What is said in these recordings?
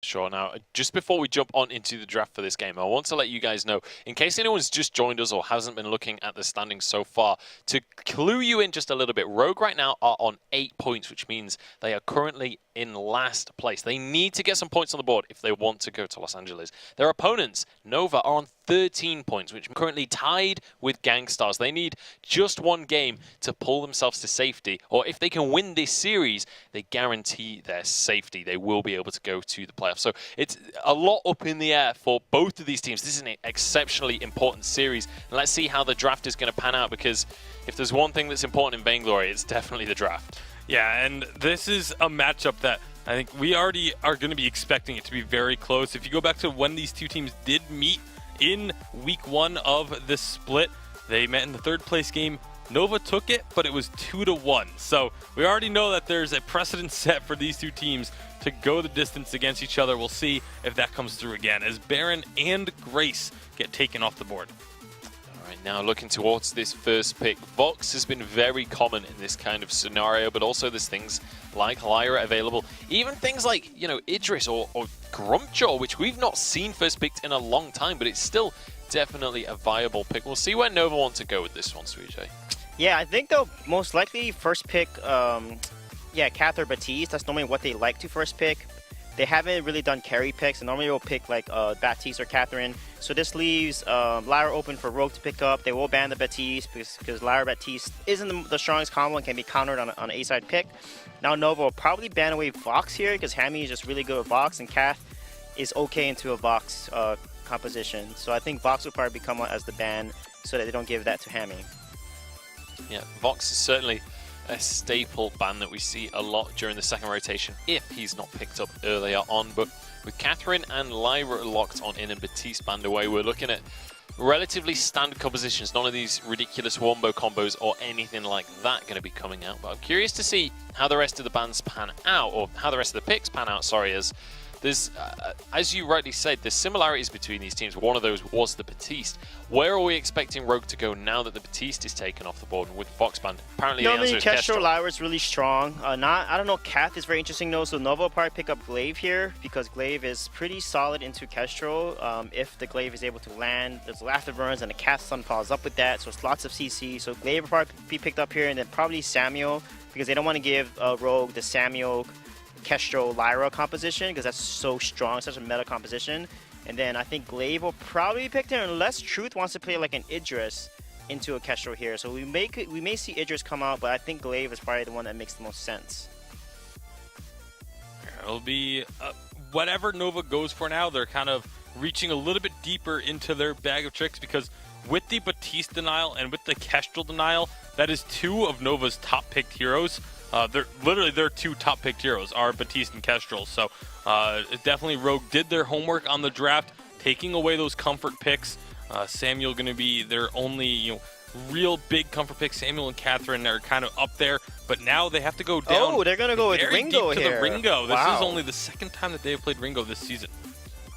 Sure. Now, just before we jump on into the draft for this game, I want to let you guys know, in case anyone's just joined us or hasn't been looking at the standings so far, to clue you in just a little bit, Rogue right now are on 8 points, which means they are currently in last place. They need to get some points on the board if they want to go to Los Angeles. Their opponents, Nova, are on 13 points, which are currently tied with Gangstars. They need just one game to pull themselves to safety, or if they can win this series, they guarantee their safety. They will be able to go to the playoffs. So it's a lot up in the air for both of these teams. This is an exceptionally important series, and let's see how the draft is going to pan out, because if there's one thing that's important in Vainglory, it's definitely the draft. Yeah, and this is a matchup that I think we already are going to be expecting it to be very close. If you go back to when these two teams did meet in week 1 of this split, they met in the 3rd place game. Nova took it, but it was 2-1. So we already know that there's a precedent set for these two teams to go the distance against each other. We'll see if that comes through again as Baron and Grace get taken off the board. Right, now looking towards this first pick, Vox has been very common in this kind of scenario, but also there's things like Lyra available, even things like, you know, Idris or Grumpjaw, which we've not seen first picked in a long time, but it's still definitely a viable pick. We'll see where Nova want to go with this one, Sweetjay. Yeah, I think they'll most likely first pick, Cath or Baptiste. That's normally what they like to first pick. They haven't really done carry picks, and normally they'll pick like Baptiste or Catherine. So this leaves Lyra open for Rogue to pick up. They will ban the Baptiste because Lyra Baptiste isn't the strongest combo and can be countered on an A-side pick. Now Nova will probably ban away Vox here because Hammy is just really good with Vox, and Cath is okay into a Vox composition. So I think Vox will probably become as the ban so that they don't give that to Hammy. Yeah, Vox is certainly a staple ban that we see a lot during the second rotation if he's not picked up earlier on. But with Catherine and Lyra locked on in and Baptiste banned away, we're looking at relatively standard compositions. None of these ridiculous wombo combos or anything like that going to be coming out. But I'm curious to see how the rest of the bans pan out, or how the rest of the picks pan out, sorry, as there's, as you rightly said, there's similarities between these teams. One of those was the Baptiste. Where are we expecting Rogue to go now that the Baptiste is taken off the board with Vox banned? Apparently the answer is Kestrel. Lyra is really strong. I don't know, Cath is very interesting though, so Nova will probably pick up Glaive here because Glaive is pretty solid into Kestrel. If the Glaive is able to land, there's afterburns and the Cath Sun follows up with that, so it's lots of CC. So Glaive will probably be picked up here, and then probably Samuel, because they don't want to give Rogue the Samuel Kestrel Lyra composition because that's so strong, such a meta composition. And then I think Glaive will probably be picked here unless Truth wants to play like an Idris into a Kestrel here. So we may see Idris come out, but I think Glaive is probably the one that makes the most sense. It'll be whatever Nova goes for now. They're kind of reaching a little bit deeper into their bag of tricks because with the Baptiste denial and with the Kestrel denial, that is 2 of Nova's top picked heroes. Their 2 top picked heroes are Baptiste and Kestrel. So definitely Rogue did their homework on the draft, taking away those comfort picks. Samuel going to be their only real big comfort pick. Samuel and Catherine are kind of up there, but now they have to go down. Oh, they're going to go with Ringo deep here. To the Ringo. Wow. This is only the 2nd time that they have played Ringo this season.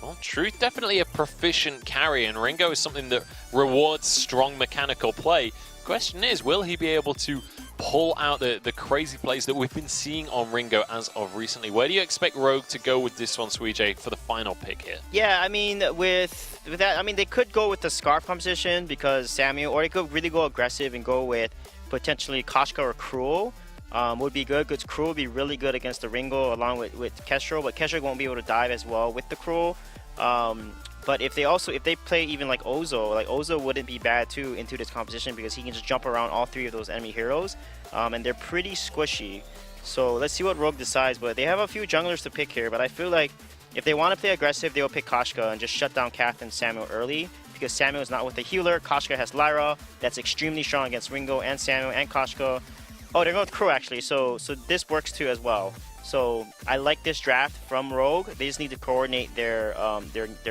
Well, Truth definitely a proficient carry, and Ringo is something that rewards strong mechanical play. Question is, will he be able to pull out the crazy plays that we've been seeing on Ringo as of recently? Where do you expect Rogue to go with this one, Sweetjay, for the final pick here? Yeah, I mean, with that, I mean, they could go with the Scarf composition because Samuel, or they could really go aggressive and go with potentially Koshka or Cruel. Would be good because Cruel would be really good against the Ringo along with Kestrel, but Kestrel won't be able to dive as well with the Cruel. But if they play even like Ozo wouldn't be bad too into this composition because he can just jump around all 3 of those enemy heroes, and they're pretty squishy. So let's see what Rogue decides, but they have a few junglers to pick here, but I feel like if they want to play aggressive, they'll pick Koshka and just shut down Cath and Samuel early because Samuel is not with the healer. Koshka has Lyra, that's extremely strong against Ringo and Samuel and Koshka. Oh, they're going with Crow actually, so this works too as well. So I like this draft from Rogue. They just need to coordinate their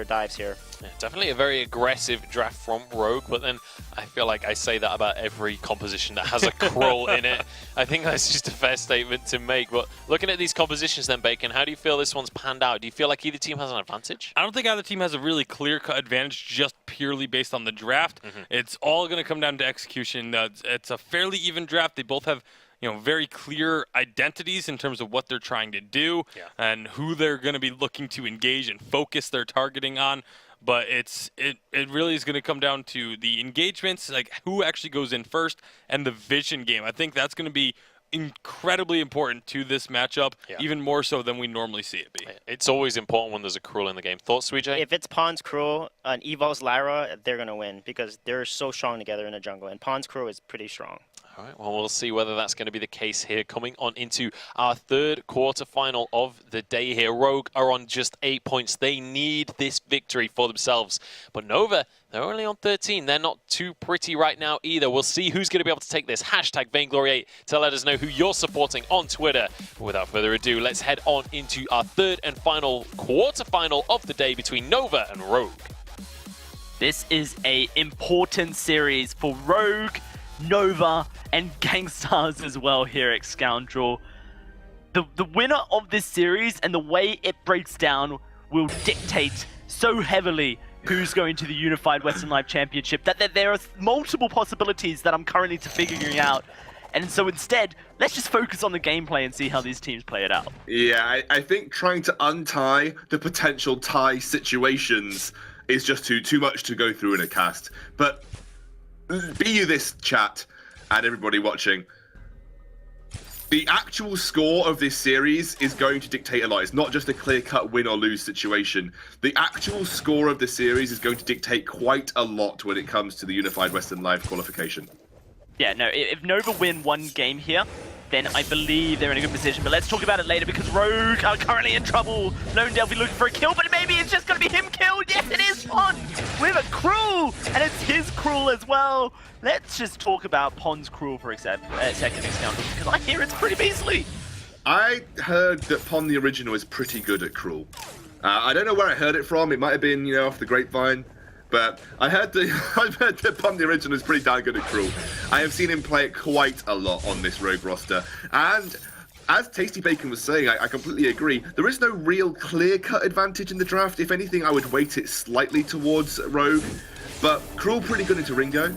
dives here. Yeah, definitely a very aggressive draft from Rogue, but then I feel like I say that about every composition that has a crawl in it. I think that's just a fair statement to make. But looking at these compositions then, Bacon, how do you feel this one's panned out? Do you feel like either team has an advantage? I don't think either team has a really clear-cut advantage just purely based on the draft. It's all going to come down to execution. It's a fairly even draft. They both have very clear identities in terms of what they're trying to do and who they're going to be looking to engage and focus their targeting on. But it really is going to come down to the engagements, like who actually goes in first, and the vision game. I think that's going to be incredibly important to this matchup, even more so than we normally see it be. It's always important when there's a Cruel in the game. Thoughts, Sweetjay? If it's Pawn's Cruel and Evol's Lyra, they're going to win because they're so strong together in the jungle. And Pawn's Cruel is pretty strong. All right, well, we'll see whether that's going to be the case here. Coming on into our third quarterfinal of the day here. Rogue are on just 8 points. They need this victory for themselves. But Nova, they're only on 13. They're not too pretty right now either. We'll see who's going to be able to take this. Hashtag Vainglory8 to let us know who you're supporting on Twitter. But without further ado, let's head on into our third and final quarterfinal of the day between Nova and Rogue. This is an important series for Rogue, Nova, and Gangstars as well here at Scoundrel. The winner of this series and the way it breaks down will dictate so heavily who's going to the Unified Western Live Championship that there are multiple possibilities that I'm currently figuring out. And so instead, let's just focus on the gameplay and see how these teams play it out. Yeah, I think trying to untie the potential tie situations is just too much to go through in a cast. But be you this, chat, and everybody watching, the actual score of this series is going to dictate a lot. It's not just a clear-cut win or lose situation. The actual score of the series is going to dictate quite a lot when it comes to the Unified Western Live qualification. Yeah, no, if Nova win one game here, then I believe they're in a good position. But let's talk about it later because Rogue are currently in trouble. Lone Delphi looking for a kill, but maybe it's just going to be him killed. Yes, it is Pon with a Cruel, and it's his Cruel as well. Let's just talk about Pon's Cruel for a second, Scoundrel, because I hear it's pretty beastly. I heard that Pon the original is pretty good at Cruel. I don't know where I heard it from. It might have been, off the grapevine. But I've heard that Pon the original is pretty darn good at Cruel. I have seen him play it quite a lot on this Rogue roster. And as Tasty Bacon was saying, I completely agree. There is no real clear-cut advantage in the draft. If anything, I would weight it slightly towards Rogue. But Cruel pretty good into Ringo.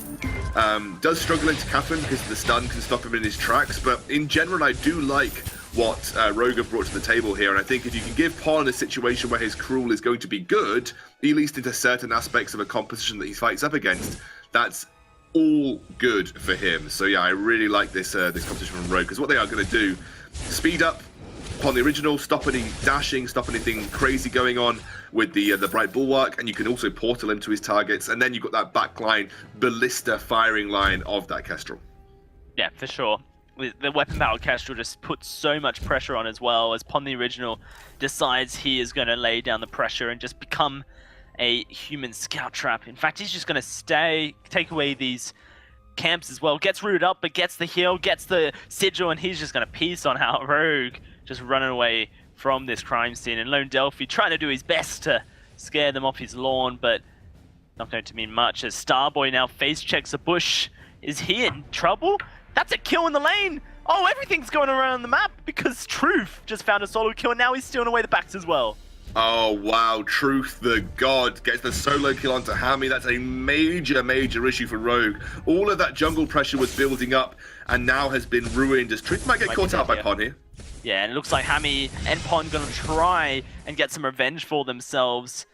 Does struggle into Catherine because the stun can stop him in his tracks. But in general, I do like what Rogue have brought to the table here. And I think if you can give Pon a situation where his Cruel is going to be good, at least into certain aspects of a composition that he fights up against, that's all good for him. So yeah, I really like this this competition from Rogue, because what they are going to do, speed up Pon the original, stop any dashing, stop anything crazy going on with the Bright Bulwark, and you can also portal him to his targets, and then you've got that backline ballista firing line of that Kestrel. Yeah, for sure. The weapon-powered Kestrel just puts so much pressure on as well, as Pon the original decides he is going to lay down the pressure and just become a human scout trap. In fact, he's just going to take away these camps as well. Gets rooted up, but gets the heal, gets the sigil, and he's just going to piece on how Rogue just running away from this crime scene. And Lone Delphi trying to do his best to scare them off his lawn, but not going to mean much as Starboy now face checks a bush. Is he in trouble? That's a kill in the lane! Oh, everything's going around the map because Truth just found a solo kill and now he's stealing away the backs as well. Oh wow, Truth the God gets the solo kill onto Hammy. That's a major issue for Rogue. All of that jungle pressure was building up and now has been ruined as Truth might get caught out by Pon here. Yeah, and it looks like Hammy and Pon gonna try and get some revenge for themselves.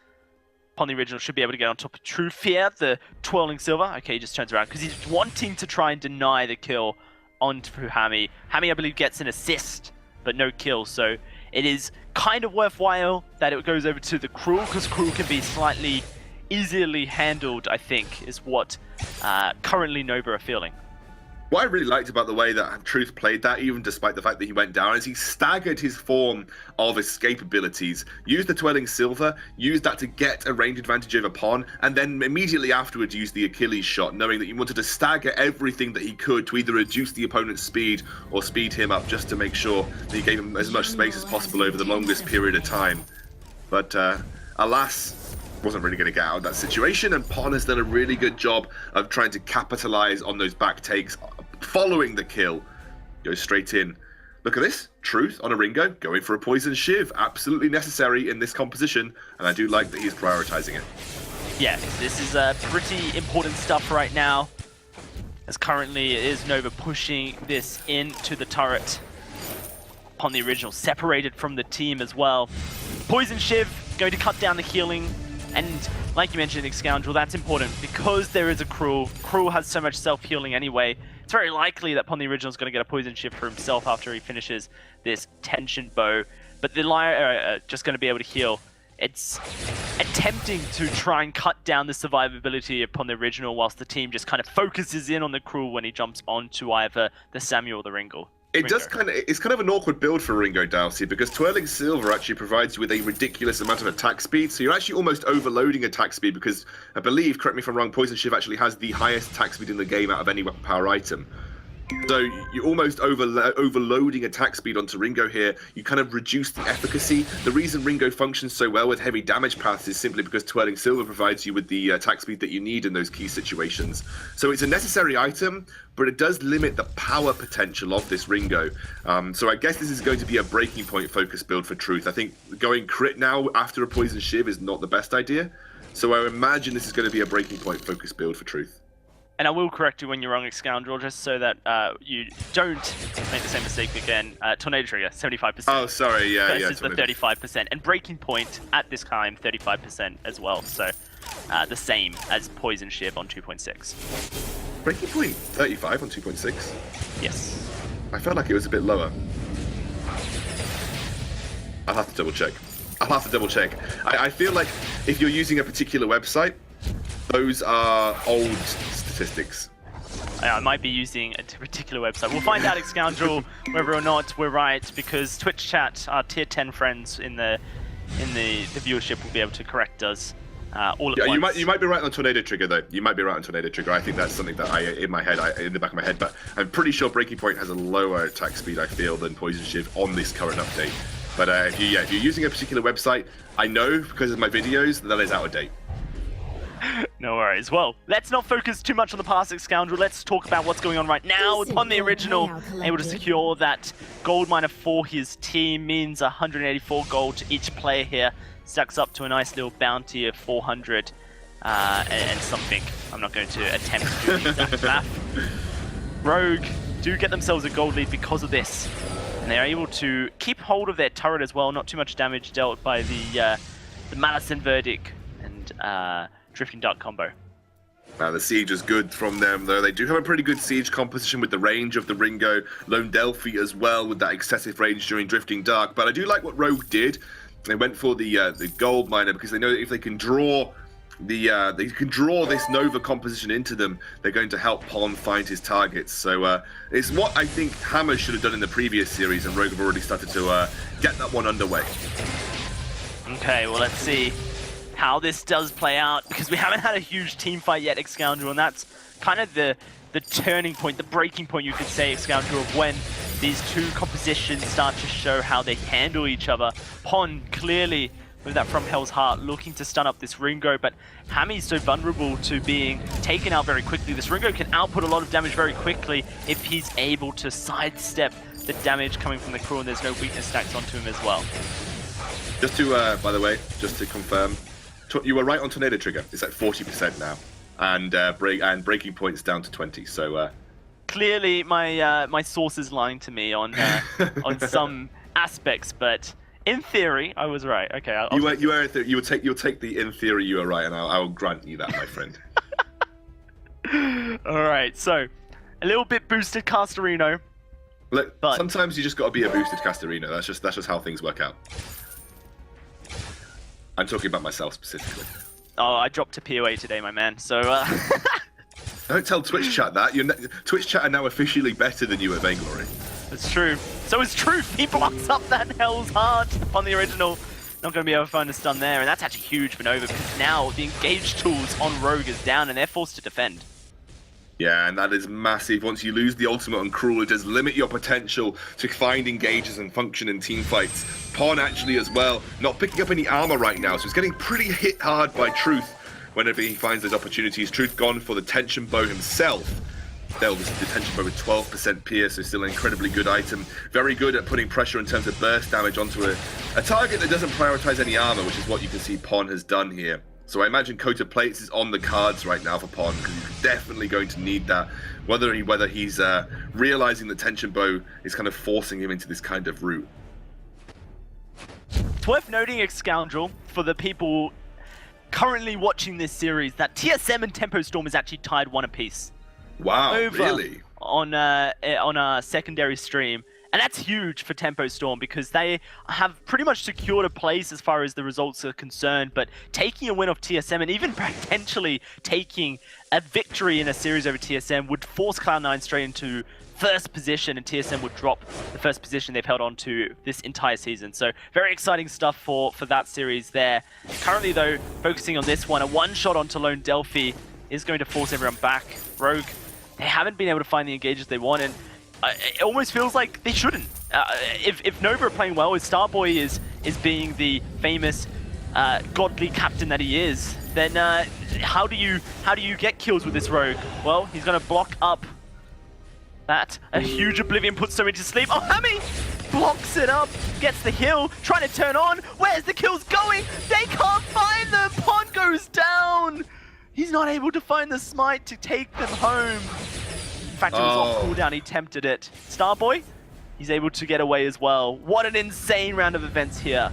Pon the original should be able to get on top of Truth here, the twirling silver. Okay, he just turns around because he's wanting to try and deny the kill onto Hammy. Hammy, I believe, gets an assist, but no kill, so it is kind of worthwhile that it goes over to the Cruel, because Cruel can be slightly easily handled, I think, is what currently Nova are feeling. What I really liked about the way that Truth played that, even despite the fact that he went down, is he staggered his form of escape abilities, used the Twirling Silver, used that to get a range advantage over Pon, and then immediately afterwards used the Achilles shot, knowing that he wanted to stagger everything that he could to either reduce the opponent's speed or speed him up, just to make sure that he gave him as much space as possible over the longest period of time. But alas, wasn't really going to get out of that situation, and Pon has done a really good job of trying to capitalize on those back takes following the kill. Goes straight in. Look at this. Truth on a Ringo, going for a poison shiv. Absolutely necessary in this composition, and I do like that he's prioritizing it. Yeah, this is pretty important stuff right now. as currently it is Nova pushing this into the turret. Upon the original, separated from the team as well. Poison Shiv going to cut down the healing, and like you mentioned, Scoundrel, that's important because there is a Cruel. Cruel has so much self-healing anyway. It's very likely that Upon the original is going to get a Poison Shiv for himself after he finishes this Tension Bow, but the Lyre are just going to be able to heal. It's attempting to try and cut down the survivability upon the original whilst the team just kind of focuses in on the Cruel when he jumps onto either the Samuel or the Ringo. It's kind of an awkward build for Ringo Dowsey because Twirling Silver actually provides you with a ridiculous amount of attack speed, so you're actually almost overloading attack speed because I believe, correct me if I'm wrong, Poison Shiv actually has the highest attack speed in the game out of any weapon power item. So you're almost overloading attack speed onto Ringo here. You kind of reduce the efficacy. The reason Ringo functions so well with heavy damage paths is simply because Twirling Silver provides you with the attack speed that you need in those key situations. So it's a necessary item, but it does limit the power potential of this Ringo. So I guess this is going to be a breaking point focus build for Truth. I think going crit now after a Poison Shiv is not the best idea. So I imagine this is going to be a breaking point focus build for Truth. And I will correct you when you're wrong, Scoundrel, just so that you don't make the same mistake again. Tornado Trigger, 75%. Oh, sorry, yeah. Versus the 35%. And Breaking Point, at this time, 35% as well. So the same as Poison Shiv on 2.6. Breaking Point, 35 on 2.6? Yes. I felt like it was a bit lower. I'll have to double check. I feel like if you're using a particular website, those are old statistics. I might be using a particular website. We'll find out, Scoundrel, whether or not we're right, because Twitch chat, our tier 10 friends in the viewership will be able to correct us all at once. You might be right on Tornado Trigger though. You might be right on Tornado Trigger. I think that's something that in the back of my head. But I'm pretty sure Breaking Point has a lower attack speed, I feel, than Poison Shiv on this current update. But if you're using a particular website, I know because of my videos that is out of date. No worries. Well, let's not focus too much on the past, Scoundrel. Let's talk about what's going on right now. Upon the original, able to secure that gold miner for his team, means 184 gold to each player here. Stacks up to a nice little bounty of 400 and something. I'm not going to attempt to do the exact math. Rogue do get themselves a gold lead because of this. And they're able to keep hold of their turret as well. Not too much damage dealt by the Malison Verdict and Drifting Dark combo. The siege is good from them, though. They do have a pretty good siege composition with the range of the Ringo, Lone Delphi as well, with that excessive range during Drifting Dark. But I do like what Rogue did. They went for the gold miner because they know that if they can draw this Nova composition into them, they're going to help Pon find his targets. So it's what I think Hammer should have done in the previous series, and Rogue have already started to get that one underway. Okay, well, let's see how this does play out, because we haven't had a huge team fight yet, Scoundrel, and that's kind of the turning point, the breaking point, you could say, Scoundrel, of when these two compositions start to show how they handle each other. Pon, clearly, with that From Hell's Heart, looking to stun up this Ringo, but Hammy's so vulnerable to being taken out very quickly. This Ringo can output a lot of damage very quickly if he's able to sidestep the damage coming from the Cruel, and there's no weakness stacked onto him as well. Just to, by the way, just to confirm, you were right on Tornado Trigger. It's at 40% now, and Breaking Point's down to 20. So clearly, my source is lying to me on on some aspects, but in theory, I was right. Okay, you'll take the in theory you were right, and I'll grant you that, my friend. All right, so a little bit boosted Castorino. Look, sometimes you just got to be a boosted Castorino. That's just how things work out. I'm talking about myself specifically. Oh, I dropped to POA today, my man. So don't tell Twitch chat that. Twitch chat are now officially better than you at Vainglory. It's true. So it's Truth. He blocks up that Hell's Heart on the original. Not going to be able to find a stun there, and that's actually huge for Nova, because now the engage tools on Rogue is down, and they're forced to defend. Yeah, and that is massive. Once you lose the ultimate on Cruel, it does limit your potential to find engages and function in team fights. Pon actually as well, not picking up any armor right now, so he's getting pretty hit hard by Truth whenever he finds those opportunities. Truth gone for the Tension Bow himself. The Tension Bow with 12% pierce, so still an incredibly good item. Very good at putting pressure in terms of burst damage onto a target that doesn't prioritize any armor, which is what you can see Pon has done here. So I imagine coated plates is on the cards right now for Pon, because he's definitely going to need that. Whether he's realizing that Tension Bow is kind of forcing him into this kind of route. It's worth noting, Scoundrel, for the people currently watching this series, that TSM and Tempo Storm is actually tied 1 apiece. Wow, Over really? On a secondary stream. And that's huge for Tempo Storm, because they have pretty much secured a place as far as the results are concerned, but taking a win off TSM and even potentially taking a victory in a series over TSM would force Cloud9 straight into first position, and TSM would drop the first position they've held on to this entire season. So very exciting stuff for that series there. Currently though, focusing on this one, a one-shot onto Lone Delphi is going to force everyone back. Rogue, they haven't been able to find the engages they want, and it almost feels like they shouldn't. If Nova are playing well, if Starboy is being the famous godly captain that he is, then how do you get kills with this Rogue? Well, he's going to block up that. A huge Oblivion puts so into sleep. Oh, Hammy blocks it up, gets the heal, trying to turn on. Where's the kills going? They can't find them. Pon goes down. He's not able to find the smite to take them home. In fact, it was off cooldown, he tempted it. Starboy, he's able to get away as well. What an insane round of events here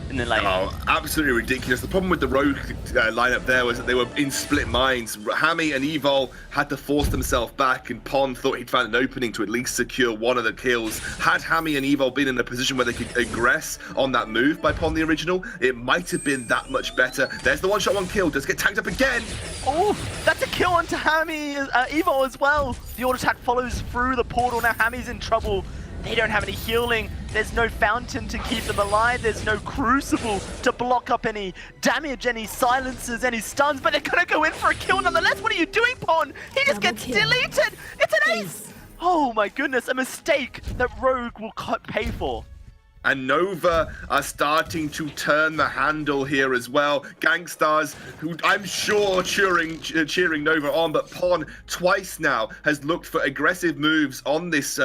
in the lane. Oh, absolutely ridiculous. The problem with the Rogue lineup there was that they were in split minds. Hammy and Evol had to force themselves back, and Pon thought he'd found an opening to at least secure one of the kills. Had Hammy and Evol been in a position where they could aggress on that move by Pon the original, it might have been that much better. There's the one-shot, one kill. Does get tagged up again. Oh, that's a kill onto Hammy, Evol as well. The auto attack follows through the portal. Now Hammy's in trouble. They don't have any healing. There's no fountain to keep them alive. There's no crucible to block up any damage, any silences, any stuns, but they're gonna go in for a kill nonetheless. What are you doing, Pon? He just gets deleted. It's an ace. Oh my goodness, a mistake that Rogue will pay for. And Nova are starting to turn the handle here as well. Gangstars, who I'm sure cheering Nova on, but Pon twice now has looked for aggressive moves on this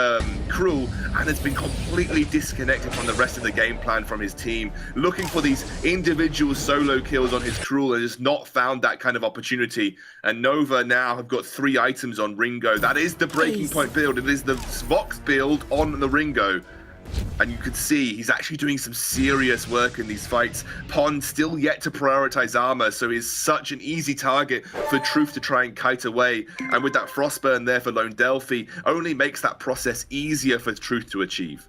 crew and has been completely disconnected from the rest of the game plan from his team. Looking for these individual solo kills on his crew and has not found that kind of opportunity. And Nova now have got 3 items on Ringo. That is the breaking point build. It is the Vox build on the Ringo. And you could see he's actually doing some serious work in these fights. Pon still yet to prioritize armor, so he's such an easy target for Truth to try and kite away. And with that Frostburn there for Lone Delphi, only makes that process easier for Truth to achieve.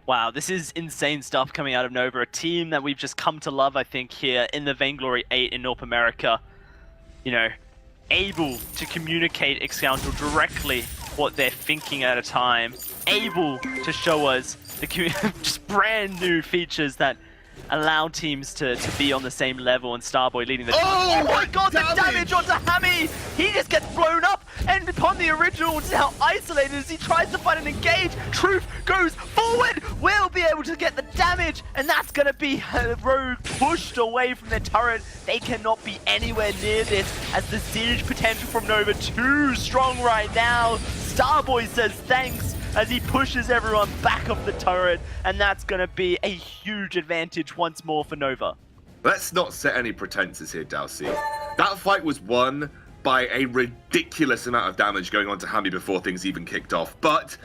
Wow, this is insane stuff coming out of Nova, a team that we've just come to love, I think, here in the Vainglory8 in North America. You know, able to communicate Scoundrel directly what they're thinking at a time, able to show us the just brand new features that allow teams to be on the same level, and Starboy leading the team. Oh my god, the damage onto Hammy! He just gets blown up, and upon the original, just how isolated as he tries to find an engage. Truth goes forward, will be able to get the damage, and that's gonna be Rogue pushed away from their turret. They cannot be anywhere near this, as the siege potential from Nova too strong right now. Starboy says thanks as he pushes everyone back off the turret, and that's going to be a huge advantage once more for Nova. Let's not set any pretenses here, Dalsy. That fight was won by a ridiculous amount of damage going on to Hammy before things even kicked off. But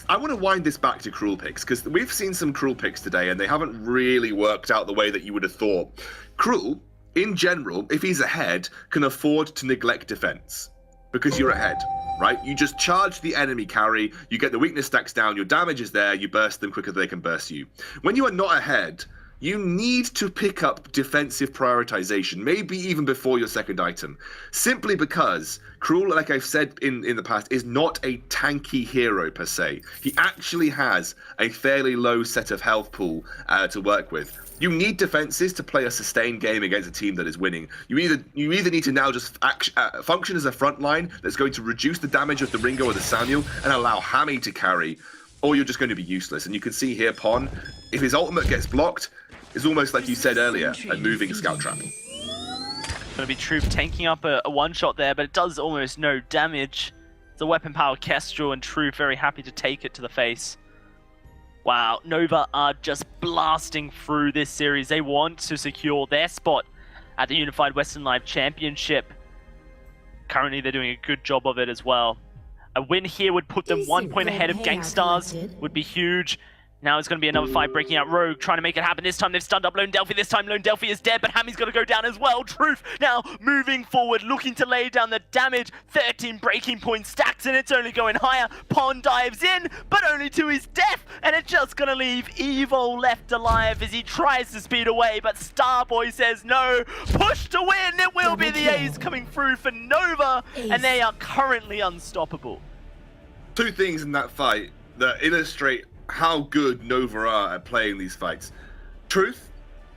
I want to wind this back to Cruel picks, because we've seen some Cruel picks today, and they haven't really worked out the way that you would have thought. Cruel, in general, if he's ahead, can afford to neglect defense, because you're ahead. Right? You just charge the enemy carry, you get the weakness stacks down, your damage is there, you burst them quicker than they can burst you. When you are not ahead, you need to pick up defensive prioritization, maybe even before your second item. Simply because Cruel, like I've said in the past, is not a tanky hero per se. He actually has a fairly low set of health pool to work with. You need defenses to play a sustained game against a team that is winning. You either need to now just function as a front line that's going to reduce the damage of the Ringo or the Samuel and allow Hammy to carry, or you're just going to be useless. And you can see here, Pon, if his ultimate gets blocked, it's almost like you said earlier, a moving scout trap. Going to be Truth tanking up a one-shot there, but it does almost no damage. It's a weapon-powered Kestrel, and Truth very happy to take it to the face. Wow, Nova are just blasting through this series. They want to secure their spot at the Unified Western Live Championship. Currently, they're doing a good job of it as well. A win here would put them 1 point ahead of Gangstars, would be huge. Now it's going to be another fight breaking out. Rogue trying to make it happen. This time they've stunned up Lone Delphi. This time Lone Delphi is dead, but Hammy's going to go down as well. Truth now moving forward, looking to lay down the damage. 13 breaking point stacks, and it's only going higher. Pon dives in, but only to his death, and it's just going to leave Evo left alive as he tries to speed away, but Starboy says no. Push to win. It will be the A's coming through for Nova, and they are currently unstoppable. Two things in that fight that illustrate how good Nova are at playing these fights. Truth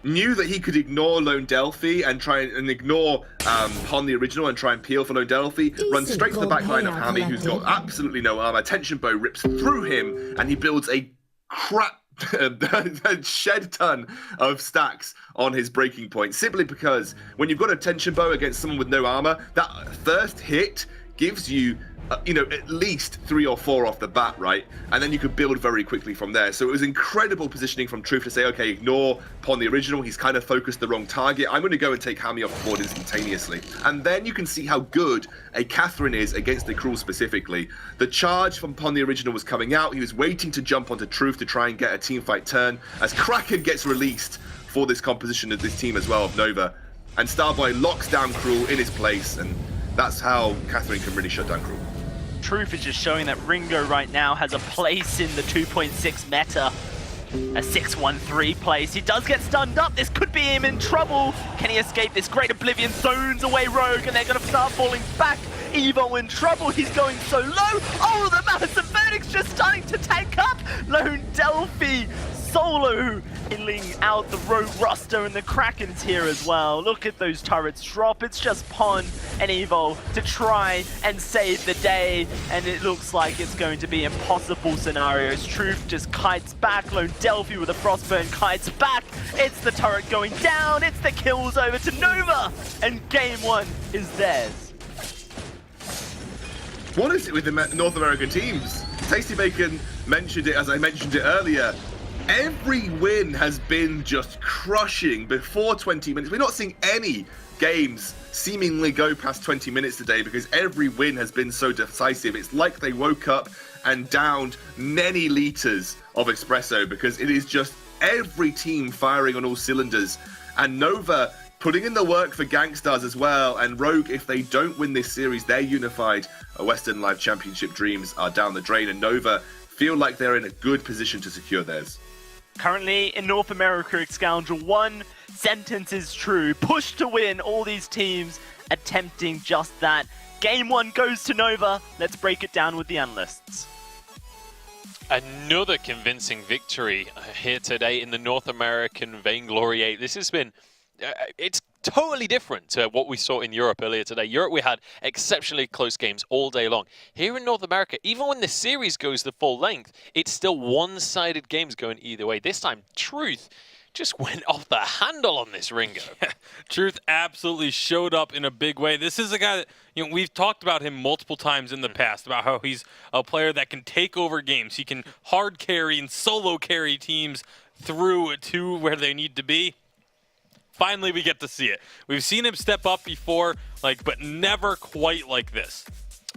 knew that he could ignore Lone Delphi and try and ignore Pon the original and try and peel for Lone Delphi, run straight to the back line of Hammy, who's got absolutely no armor. Tension Bow rips through him, and he builds a crap a shed ton of stacks on his breaking point, simply because when you've got a Tension Bow against someone with no armor, that first hit gives you at least 3 or 4 off the bat, right? And then you could build very quickly from there. So it was incredible positioning from Truth to say, okay, ignore Pon the original. He's kind of focused the wrong target. I'm going to go and take Hammy off the board instantaneously. And then you can see how good a Catherine is against the Cruel specifically. The charge from Pon the original was coming out. He was waiting to jump onto Truth to try and get a team fight turn as Kraken gets released for this composition of this team as well of Nova. And Starboy locks down Cruel in his place, and that's how Catherine can really shut down Cruel. Truth is just showing that Ringo right now has a place in the 2.6 meta. A 6-1-3 place. He does get stunned up. This could be him in trouble. Can he escape this? Great Oblivion zones away Rogue, and they're going to start falling back. Evo in trouble. He's going so low. Oh, the Malice of Phoenix just starting to tank up. Lone Delphi solo killing out the Rogue roster, and the Kraken's here as well. Look at those turrets drop. It's just Pon and Evo to try and save the day, and it looks like it's going to be impossible scenarios. Truth just kites back. Lone Delphi with a Frostburn kites back. It's the turret going down. It's the kills over to Nova, and game 1 is theirs. What is it with the North American teams? Tasty Bacon mentioned it as I mentioned it earlier. Every win has been just crushing before 20 minutes. We're not seeing any games seemingly go past 20 minutes today because every win has been so decisive. It's like they woke up and downed many liters of espresso because it is just every team firing on all cylinders. And Nova putting in the work for Gangstars as well. And Rogue, if they don't win this series, their unified Western Live Championship dreams are down the drain. And Nova feel like they're in a good position to secure theirs. Currently in North America, Scoundrel, one sentence is true. Push to win, all these teams attempting just that. Game 1 goes to Nova. Let's break it down with the analysts. Another convincing victory here today in the North American Vainglory8. This has been, it's totally different to what we saw in Europe earlier today. Europe, we had exceptionally close games all day long. Here in North America, even when the series goes the full length, it's still one-sided games going either way. This time, Truth just went off the handle on this Ringo. Truth absolutely showed up in a big way. This is a guy that, we've talked about him multiple times in the past, about how he's a player that can take over games. He can hard carry and solo carry teams through to where they need to be. Finally, we get to see it. We've seen him step up before, but never quite like this.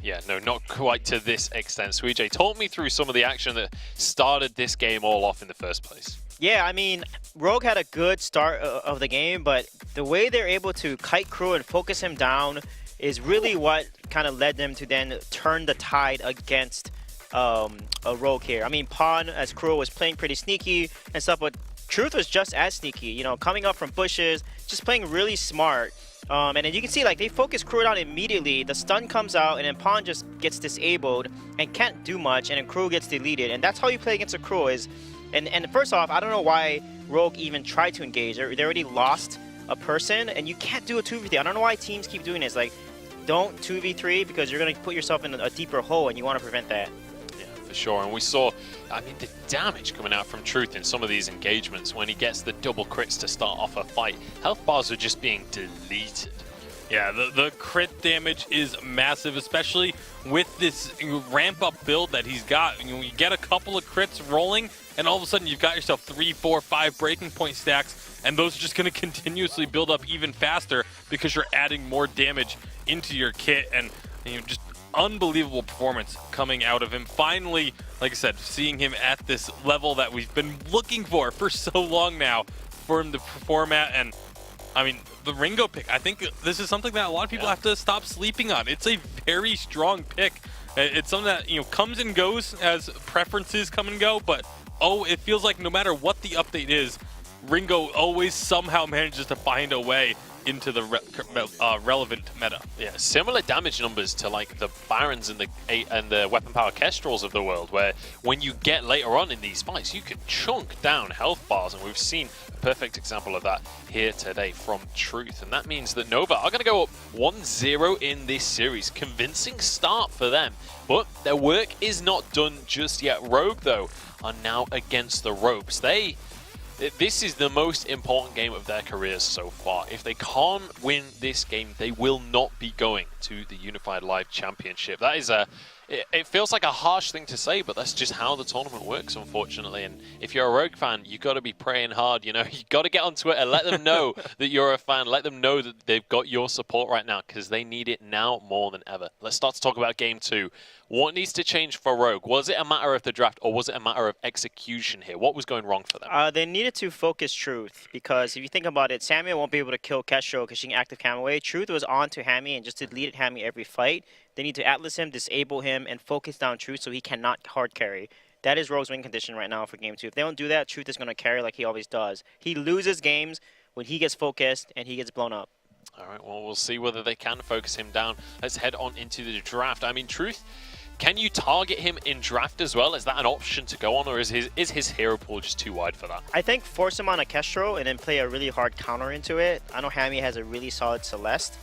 Yeah, no, not quite to this extent. Suijay, talk me through some of the action that started this game all off in the first place. Yeah, I mean, Rogue had a good start of the game, but the way they're able to kite Crew and focus him down is really what kind of led them to then turn the tide against a Rogue here. I mean, Pon as Crew was playing pretty sneaky and stuff, but Truth was just as sneaky, coming up from bushes, just playing really smart. And then you can see, they focus Crew down immediately. The stun comes out, and then Pon just gets disabled and can't do much, and then Crew gets deleted. And that's how you play against a Crew is... And first off, I don't know why Rogue even tried to engage. They already lost a person, and you can't do a 2v3. I don't know why teams keep doing this. Don't 2v3 because you're going to put yourself in a deeper hole, and you want to prevent that. Yeah, for sure. And we saw, the damage coming out from Truth in some of these engagements when he gets the double crits to start off a fight. Health bars are just being deleted. Yeah, the crit damage is massive, especially with this ramp-up build that he's got. You get a couple of crits rolling, and all of a sudden you've got yourself 3, 4, 5 breaking point stacks, and those are just going to continuously build up even faster because you're adding more damage into your kit, and just unbelievable performance coming out of him. Finally, like I said, seeing him at this level that we've been looking for so long now for him to perform at. And I mean, the Ringo pick, I think this is something that a lot of people have to stop sleeping on. It's a very strong pick. It's something that, comes and goes as preferences come and go, but it feels like no matter what the update is, Ringo always somehow manages to find a way into the relevant meta. Yeah, similar damage numbers to like the Barons and the Weapon Power Kestrels of the world, where when you get later on in these fights, you can chunk down health bars, and we've seen a perfect example of that here today from Truth. And that means that Nova are going to go up 1-0 in this series. Convincing start for them, but their work is not done just yet. Rogue, though, are now against the ropes. This is the most important game of their careers so far. If they can't win this game, they will not be going to the Unified Live Championship. That is it feels like a harsh thing to say, but that's just how the tournament works, unfortunately. And if you're a Rogue fan, you got to be praying hard. You got to get on Twitter, let them know that you're a fan, let them know that they've got your support right now, because they need it now more than ever. Let's start to talk about Game 2. What needs to change for Rogue? Was it a matter of the draft, or was it a matter of execution here? What was going wrong for them? They needed to focus Truth, because if you think about it, Samuel won't be able to kill Kestrel because she can active cam away. Truth was on to Hammy and just deleted Hammy every fight. They need to Atlas him, disable him, and focus down Truth so he cannot hard carry. That is Rogue's win condition right now for Game 2. If they don't do that, Truth is going to carry like he always does. He loses games when he gets focused and he gets blown up. All right, well, we'll see whether they can focus him down. Let's head on into the draft. I mean, Truth, can you target him in draft as well? Is that an option to go on, or is his hero pool just too wide for that? I think force him on a Kestrel and then play a really hard counter into it. I know Hammy has a really solid Celeste.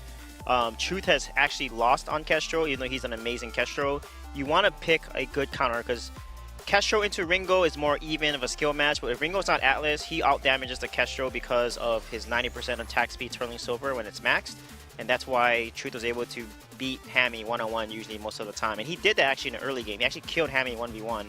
Truth has actually lost on Kestrel, even though he's an amazing Kestrel. You want to pick a good counter, because Kestrel into Ringo is more even of a skill match, but if Ringo's not Atlas, he outdamages the Kestrel because of his 90% attack speed turning silver when it's maxed, and that's why Truth was able to beat Hammy one-on-one usually most of the time. And he did that actually in the early game. He actually killed Hammy 1v1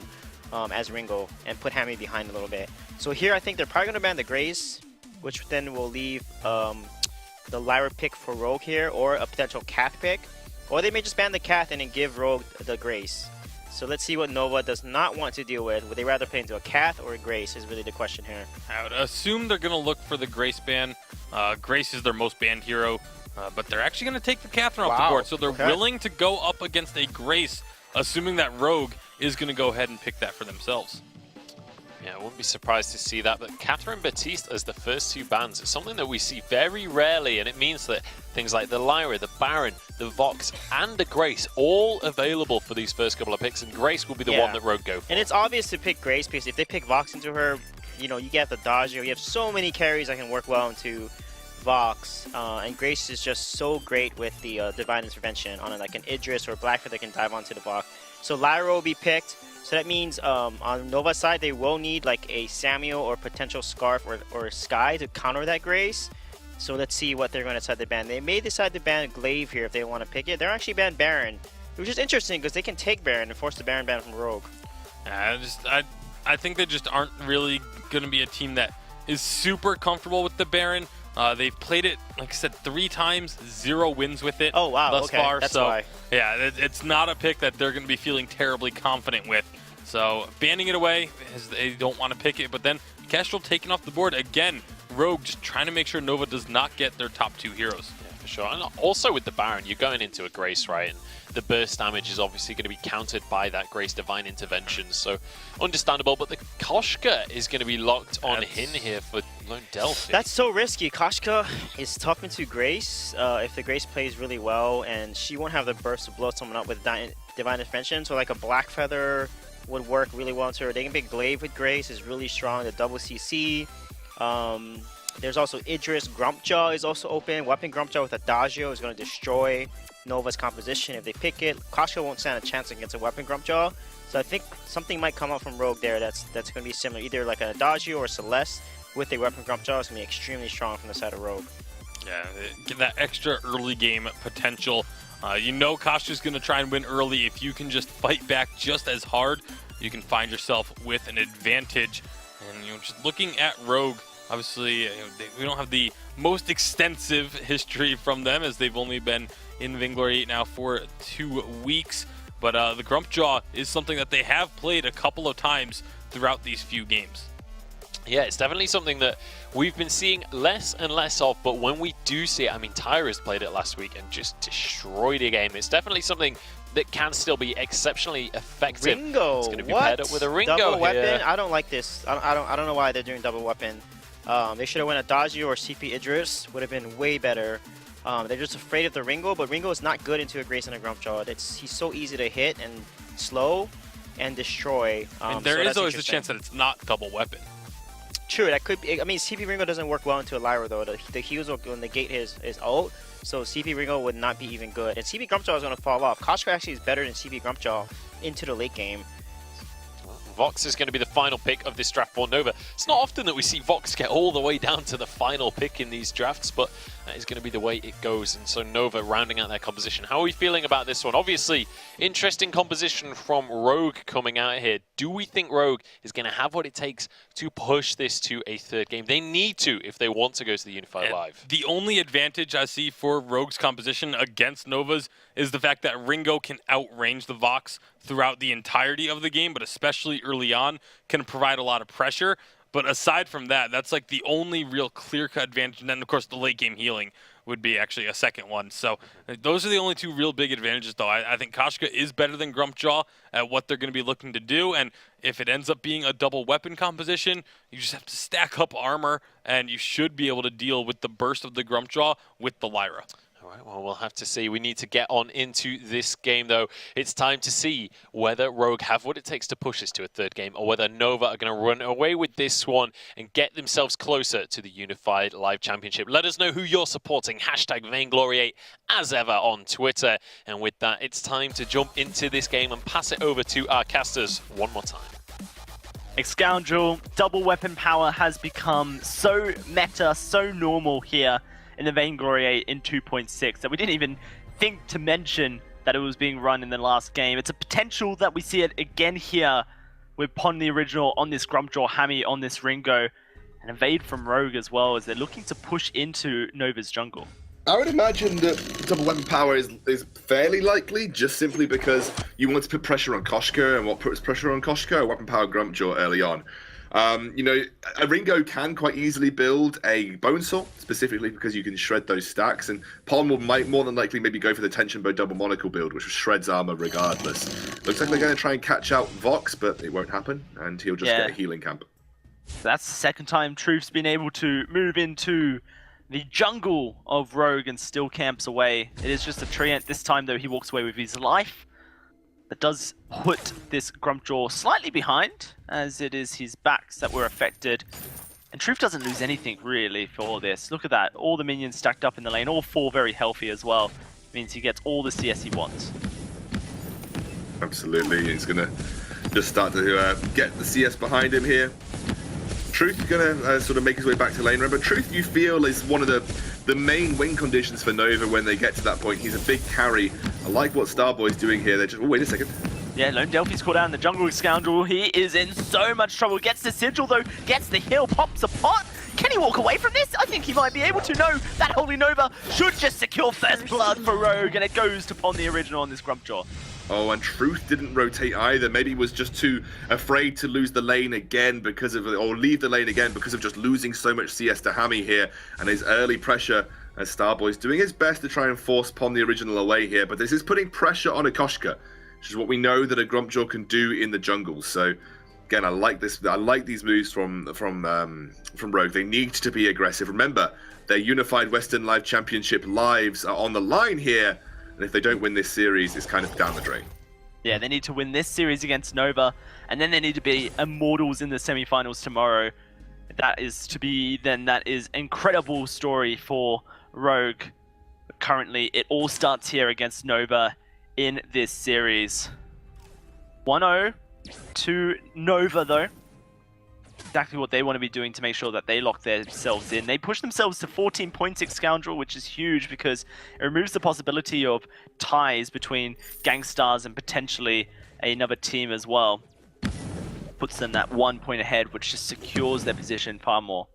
as Ringo and put Hammy behind a little bit. So here I think they're probably going to ban the Grace, which then will leave the Lyra pick for Rogue here, or a potential Cath pick. Or they may just ban the Cath and then give Rogue the Grace. So let's see what Nova does not want to deal with. Would they rather play into a Cath or a Grace is really the question here. I would assume they're going to look for the Grace ban. Grace is their most banned hero, but they're actually going to take the Catherine off the board. So they're willing to go up against a Grace, assuming that Rogue is going to go ahead and pick that for themselves. Yeah, I wouldn't be surprised to see that, but Catherine Batiste as the first two bans is something that we see very rarely, and it means that things like the Lyra, the Baron, the Vox, and the Grace all available for these first couple of picks, and Grace will be the one that Rogue go for. And it's obvious to pick Grace, because if they pick Vox into her, you get the dodge. You have so many carries that can work well into Vox, and Grace is just so great with the Divine Intervention on like an Idris or Blackfoot that can dive onto the Vox. So Lyra will be picked. So that means on Nova's side, they will need like a Samuel or potential Scarf or Sky to counter that Grace. So let's see what they're going to decide to ban. They may decide to ban Glaive here if they want to pick it. They're actually ban Baron, which is interesting because they can take Baron and force the Baron ban from Rogue. I think they just aren't really going to be a team that is super comfortable with the Baron. They've played it, like I said, 3 times, 0 wins with it thus far. That's so, why. Yeah, it's not a pick that they're going to be feeling terribly confident with. So banning it away, as they don't want to pick it. But then Kestrel taken off the board again. Rogue just trying to make sure Nova does not get their top 2 heroes. Yeah, for sure. And also with the Baron, you're going into a Grace, right? And the burst damage is obviously going to be countered by that Grace Divine Intervention. So understandable, but the Koshka is going to be locked on Hin here for Lone Delphi. That's so risky. Koshka is tough into Grace. If the Grace plays really well, and she won't have the burst to blow someone up with Divine Intervention. So like a Black Feather would work really well into her. They can pick Glaive with Grace, is really strong. The double CC. There's also Idris. Grumpjaw is also open. Weapon Grumpjaw with Adagio is going to destroy Nova's composition if they pick it. Koshka won't stand a chance against a Weapon Grumpjaw. So I think something might come out from Rogue there that's going to be similar. Either like an Adagio or Celeste with a Weapon Grumpjaw is going to be extremely strong from the side of Rogue. Yeah, get that extra early game potential. Koshka's going to try and win early. If you can just fight back just as hard, you can find yourself with an advantage. And just looking at Rogue, Obviously, we don't have the most extensive history from them, as they've only been in Vainglory8 now for 2 weeks. But the Grumpjaw is something that they have played a couple of times throughout these few games. Yeah, it's definitely something that we've been seeing less and less of, but when we do see it, I mean, Tyra's played it last week and just destroyed a game. It's definitely something that can still be exceptionally effective. Ringo, it's going to be what? paired up with a Ringo double here. weapon? I don't like this. I don't know why they're doing double weapon. They should have went Adagio or CP Idris. Would have been way better. They're just afraid of the Ringo, but Ringo is not good into a Grace and a Grumpjaw. He's so easy to hit and slow and destroy. And there is always a chance that it's not double weapon. True, that could be. I mean, CP Ringo doesn't work well into a Lyra though. The heals will negate his ult, so CP Ringo would not be even good. And CP Grumpjaw is going to fall off. Koshka actually is better than CP Grumpjaw into the late game. Vox is going to be the final pick of this draft for Nova. It's not often that we see Vox get all the way down to the final pick in these drafts, but that is going to be the way it goes. And so Nova rounding out their composition. How are we feeling about this one? Obviously, interesting composition from Rogue coming out here. Do we think Rogue is going to have what it takes to push this to a third game? They need to if they want to go to the Unified Live. The only advantage I see for Rogue's composition against Nova's is the fact that Ringo can outrange the Vox throughout the entirety of the game, but especially early on, can provide a lot of pressure. But aside from that, that's like the only real clear-cut advantage. And then, of course, the late-game healing would be actually a second one. So those are the only two real big advantages, though. I think Koshka is better than Grumpjaw at what they're going to be looking to do. And if it ends up being a double weapon composition, you just have to stack up armor, and you should be able to deal with the burst of the Grumpjaw with the Lyra. All right, well, we'll have to see. We need to get on into this game, though. It's time to see whether Rogue have what it takes to push this to a third game, or whether Nova are going to run away with this one and get themselves closer to the Unified Live Championship. Let us know who you're supporting. Hashtag Vainglory8 as ever on Twitter. And with that, it's time to jump into this game and pass it over to our casters one more time. Scoundrel, double weapon power has become so meta, so normal here in the Vainglory8 in 2.6 that we didn't even think to mention that it was being run in the last game. It's a potential that we see it again here with Pon the Original on this Grumpjaw, Hammy on this Ringo, and Evade from Rogue as well, as they're looking to push into Nova's jungle. I would imagine that double weapon power is fairly likely, just simply because you want to put pressure on Koshka, and what puts pressure on Koshka? A weapon power Grumpjaw early on. You know, a Ringo can quite easily build a Bone Saw, specifically because you can shred those stacks, and Pon will more than likely maybe go for the Tension Bow double monocle build, which shreds armor regardless. Looks like they're going to try and catch out Vox, but it won't happen, and he'll just get a healing camp. That's the second time Truth's been able to move into the jungle of Rogue and still camps away. It is just a treant. This time, though, he walks away with his life. That does put this Grumpjaw slightly behind, as it is his backs that were affected. And Truth doesn't lose anything, really, for this. Look at that. All the minions stacked up in the lane, all four very healthy as well. Means he gets all the CS he wants. Absolutely. He's going to just start to get the CS behind him here. Truth going to sort of make his way back to lane. Remember, Truth, you feel, is one of the main win conditions for Nova when they get to that point. He's a big carry. I like what Starboy's doing here. They're just... Oh, wait a second. Yeah, Lone Delphi's caught out in the jungle. Scoundrel, he is in so much trouble. Gets the sigil, though. Gets the heal. Pops a pot. Can he walk away from this? I think he might be able to. No, that Holy Nova should just secure first blood for Rogue, and it goes to Pon the Original on this Grumpjaw. Oh, and Truth didn't rotate either. Maybe he was just too afraid to lose the lane again because of, or leave the lane again because of just losing so much CS to Hammy here, and his early pressure as Starboy's doing his best to try and force Pon the Original away here. But this is putting pressure on Akoshka, which is what we know that a Grumpjaw can do in the jungle. So again, I like this. I like these moves from Rogue. They need to be aggressive. Remember, their Unified Western Live Championship lives are on the line here. And if they don't win this series, it's kind of down the drain. Yeah, they need to win this series against Nova, and then they need to be immortals in the semifinals tomorrow. That is to be, then that is incredible story for Rogue. But currently, it all starts here against Nova in this series. 1-0 to Nova, though. Exactly what they want to be doing to make sure that they lock themselves in. They push themselves to 14.6 Scoundrel, which is huge because it removes the possibility of ties between Gangstars and potentially another team as well. Puts them that 1 point ahead, which just secures their position far more.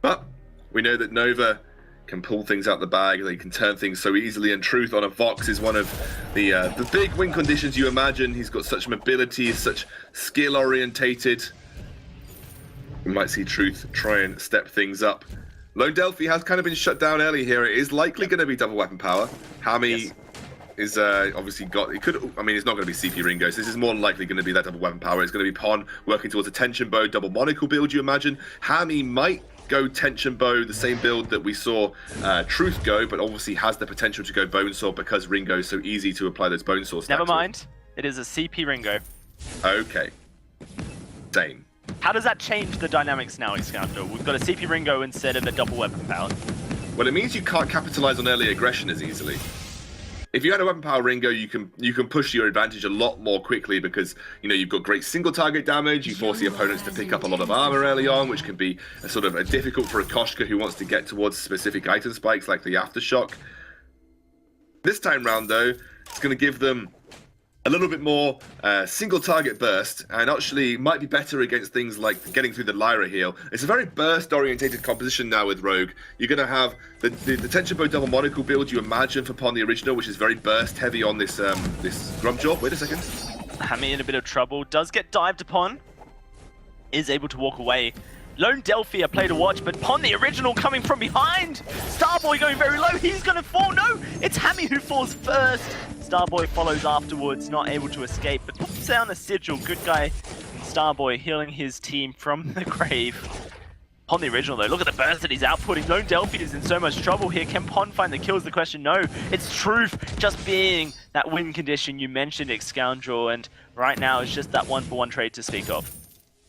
But we know that Nova can pull things out the bag, they can turn things so easily, and Truth on a Vox is one of the big win conditions you imagine. He's got such mobility, he's such skill orientated. We might see Truth try and step things up. Lone Delphi has kind of been shut down early here. It is likely going to be double weapon power. Hammy is obviously got, it's not going to be CP Ringo, so this is more than likely going to be that double weapon power. It's going to be Pon working towards a tension bow, double monocle build, you imagine. Hammy might go tension bow, the same build that we saw Truth go, but obviously has the potential to go bone saw because Ringo is so easy to apply those bone saw stacks. Never mind. It is a CP Ringo. Okay. Same. How does that change the dynamics now, Excounter? We've got a CP Ringo instead of a double weapon power. Well, it means you can't capitalize on early aggression as easily. If you had a weapon power Ringo, you can push your advantage a lot more quickly because you've got great single target damage. You force the opponents to pick up a lot of armor early on, which can be a difficult for a Koshka who wants to get towards specific item spikes like the aftershock. This time round, though, it's going to give them a little bit more single target burst, and actually might be better against things like getting through the Lyra heal. It's a very burst orientated composition now with Rogue. You're going to have the tension bow double monocle build you imagine for Pon the original, which is very burst heavy on this this Grumjaw. Wait a second. Hammy in a bit of trouble, does get dived upon, is able to walk away. Lone Delphi, a play to watch, but Pon the original coming from behind. Starboy going very low, he's going to fall. No, it's Hammy who falls first. Starboy follows afterwards, not able to escape, but puts down the sigil. Good guy, Starboy, healing his team from the grave. Pon the original though, look at the burst that he's outputting. Lone Delphi is in so much trouble here. Can Pon find the kills? The question, no. It's Truth just being that win condition you mentioned, Excoundrel, and right now it's just that 1-for-1 trade to speak of.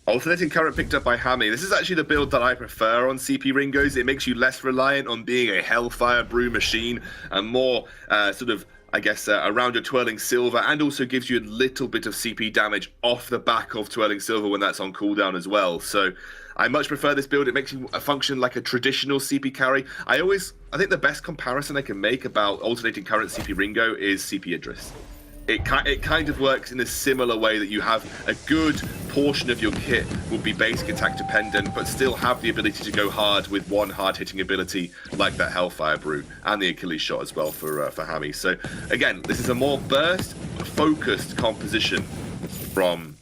Alternating current picked up by Hammy. This is actually the build that I prefer on CP Ringos. It makes you less reliant on being a Hellfire Brew machine and more around your Twirling Silver, and also gives you a little bit of CP damage off the back of Twirling Silver when that's on cooldown as well. So I much prefer this build. It makes you function like a traditional CP carry. I think the best comparison I can make about alternating current CP Ringo is CP Idris. It kind of works in a similar way that you have a good portion of your kit will be basic attack dependent, but still have the ability to go hard with one hard hitting ability like that Hellfire Brew and the Achilles shot as well for Hammy. So again, this is a more burst focused composition from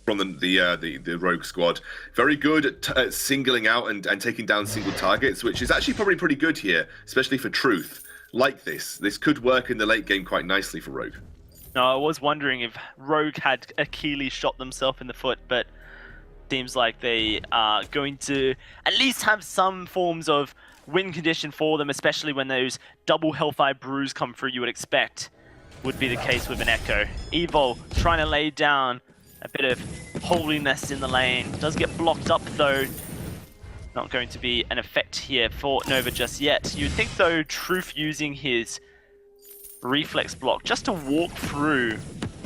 the Rogue squad. Very good at singling out and taking down single targets, which is actually probably pretty good here, especially for Truth. Like this could work in the late game quite nicely for Rogue. No, I was wondering if Rogue had Achilles shot themselves in the foot, but seems like they are going to at least have some forms of win condition for them, especially when those double Hellfire Brews come through. You would expect would be the case with an Echo. Evil trying to lay down a bit of holiness in the lane. Does get blocked up though. Not going to be an effect here for Nova just yet. You'd think though, Truth using his reflex block just to walk through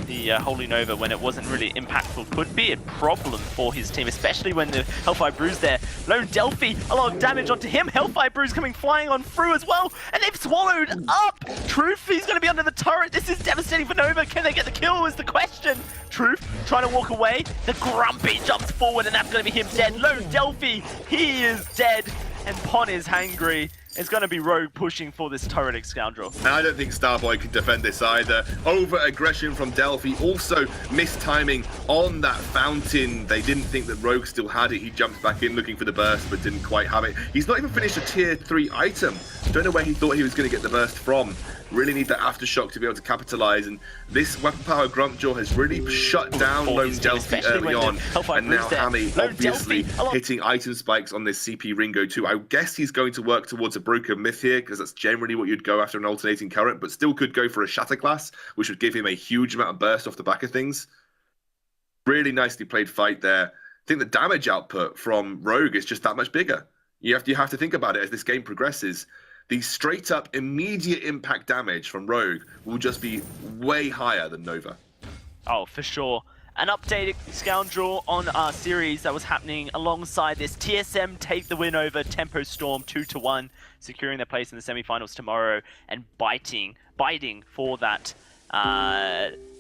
the Holy Nova when it wasn't really impactful could be a problem for his team, especially when the Hellfire Brew's there. Lone Delphi, a lot of damage onto him. Hellfire Brew's coming flying on through as well, and they've swallowed up Truth. He's going to be under the turret. This is devastating for Nova. Can they get the kill is the question. Truth trying to walk away. The Grumpy jumps forward, and that's going to be him dead. Lone Delphi, he is dead, and Pon is hangry. It's going to be Rogue pushing for this turret, Excoundrel. And I don't think Starboy can defend this either. Over-aggression from Delphi, also mistiming on that fountain. They didn't think that Rogue still had it. He jumped back in looking for the burst, but didn't quite have it. He's not even finished a tier 3 item. Don't know where he thought he was going to get the burst from. Really need that aftershock to be able to capitalize, and this weapon power Grumpjaw has really shut down Lone Delphi early on, and now Hammy obviously hitting item spikes on this CP Ringo too. I guess he's going to work towards a broken myth here, because that's generally what you'd go after an alternating current, but still could go for a shatter class, which would give him a huge amount of burst off the back of things. Really nicely played fight there. I think the damage output from Rogue is just that much bigger. You have to think about it as this game progresses. The straight up immediate impact damage from Rogue will just be way higher than Nova. Oh, for sure. An updated Scoundrel on our series that was happening alongside this. TSM take the win over Tempo Storm 2-1, securing their place in the semifinals tomorrow and biting for that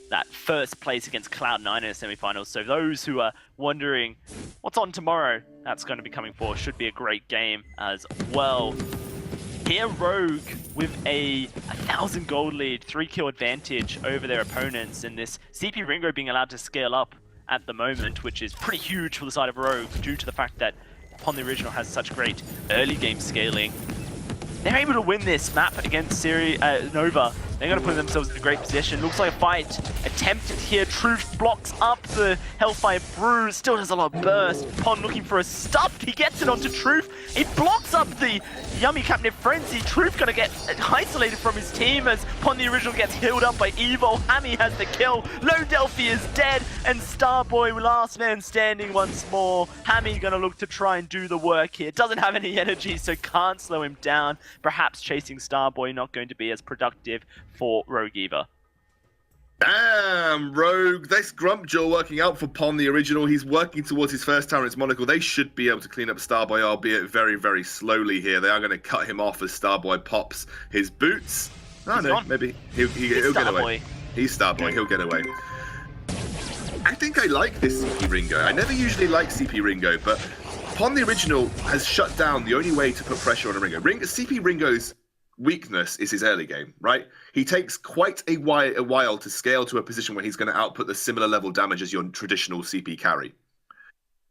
that first place against Cloud9 in the semifinals. So those who are wondering what's on tomorrow, that's going to be coming forward. Should be a great game as well. Here, Rogue with a 1,000 gold lead, 3-kill advantage over their opponents, and this CP Ringo being allowed to scale up at the moment, which is pretty huge for the side of Rogue due to the fact that Upon the Original has such great early game scaling. They're able to win this map against Nova. They're going to put themselves in a great position. Looks like a fight attempted here. Truth blocks up the Hellfire Brew. Still has a lot of burst. Pon looking for a stuff. He gets it onto Truth. It blocks up the Yummy Captain Frenzy. Truth going to get isolated from his team as Pon the Original gets healed up by Evo. Hammy has the kill. Low Delphi is dead. And Starboy, last man standing once more. Hammy going to look to try and do the work here. Doesn't have any energy, so can't slow him down. Perhaps chasing Starboy not going to be as productive for Rogue either. Damn, Rogue. This Grumpjaw working out for Pon the Original. He's working towards his first Tyrant's Monocle. They should be able to clean up Starboy, albeit very, very slowly here. They are going to cut him off as Starboy pops his boots. Oh, no, maybe he'll get away. He's Starboy. He'll get away. I think I like this CP Ringo. I never usually like CP Ringo, but Pon the Original has shut down the only way to put pressure on a Ringo. CP Ringo's weakness is his early game, right? He takes quite a while to scale to a position where he's going to output the similar level damage as your traditional CP carry.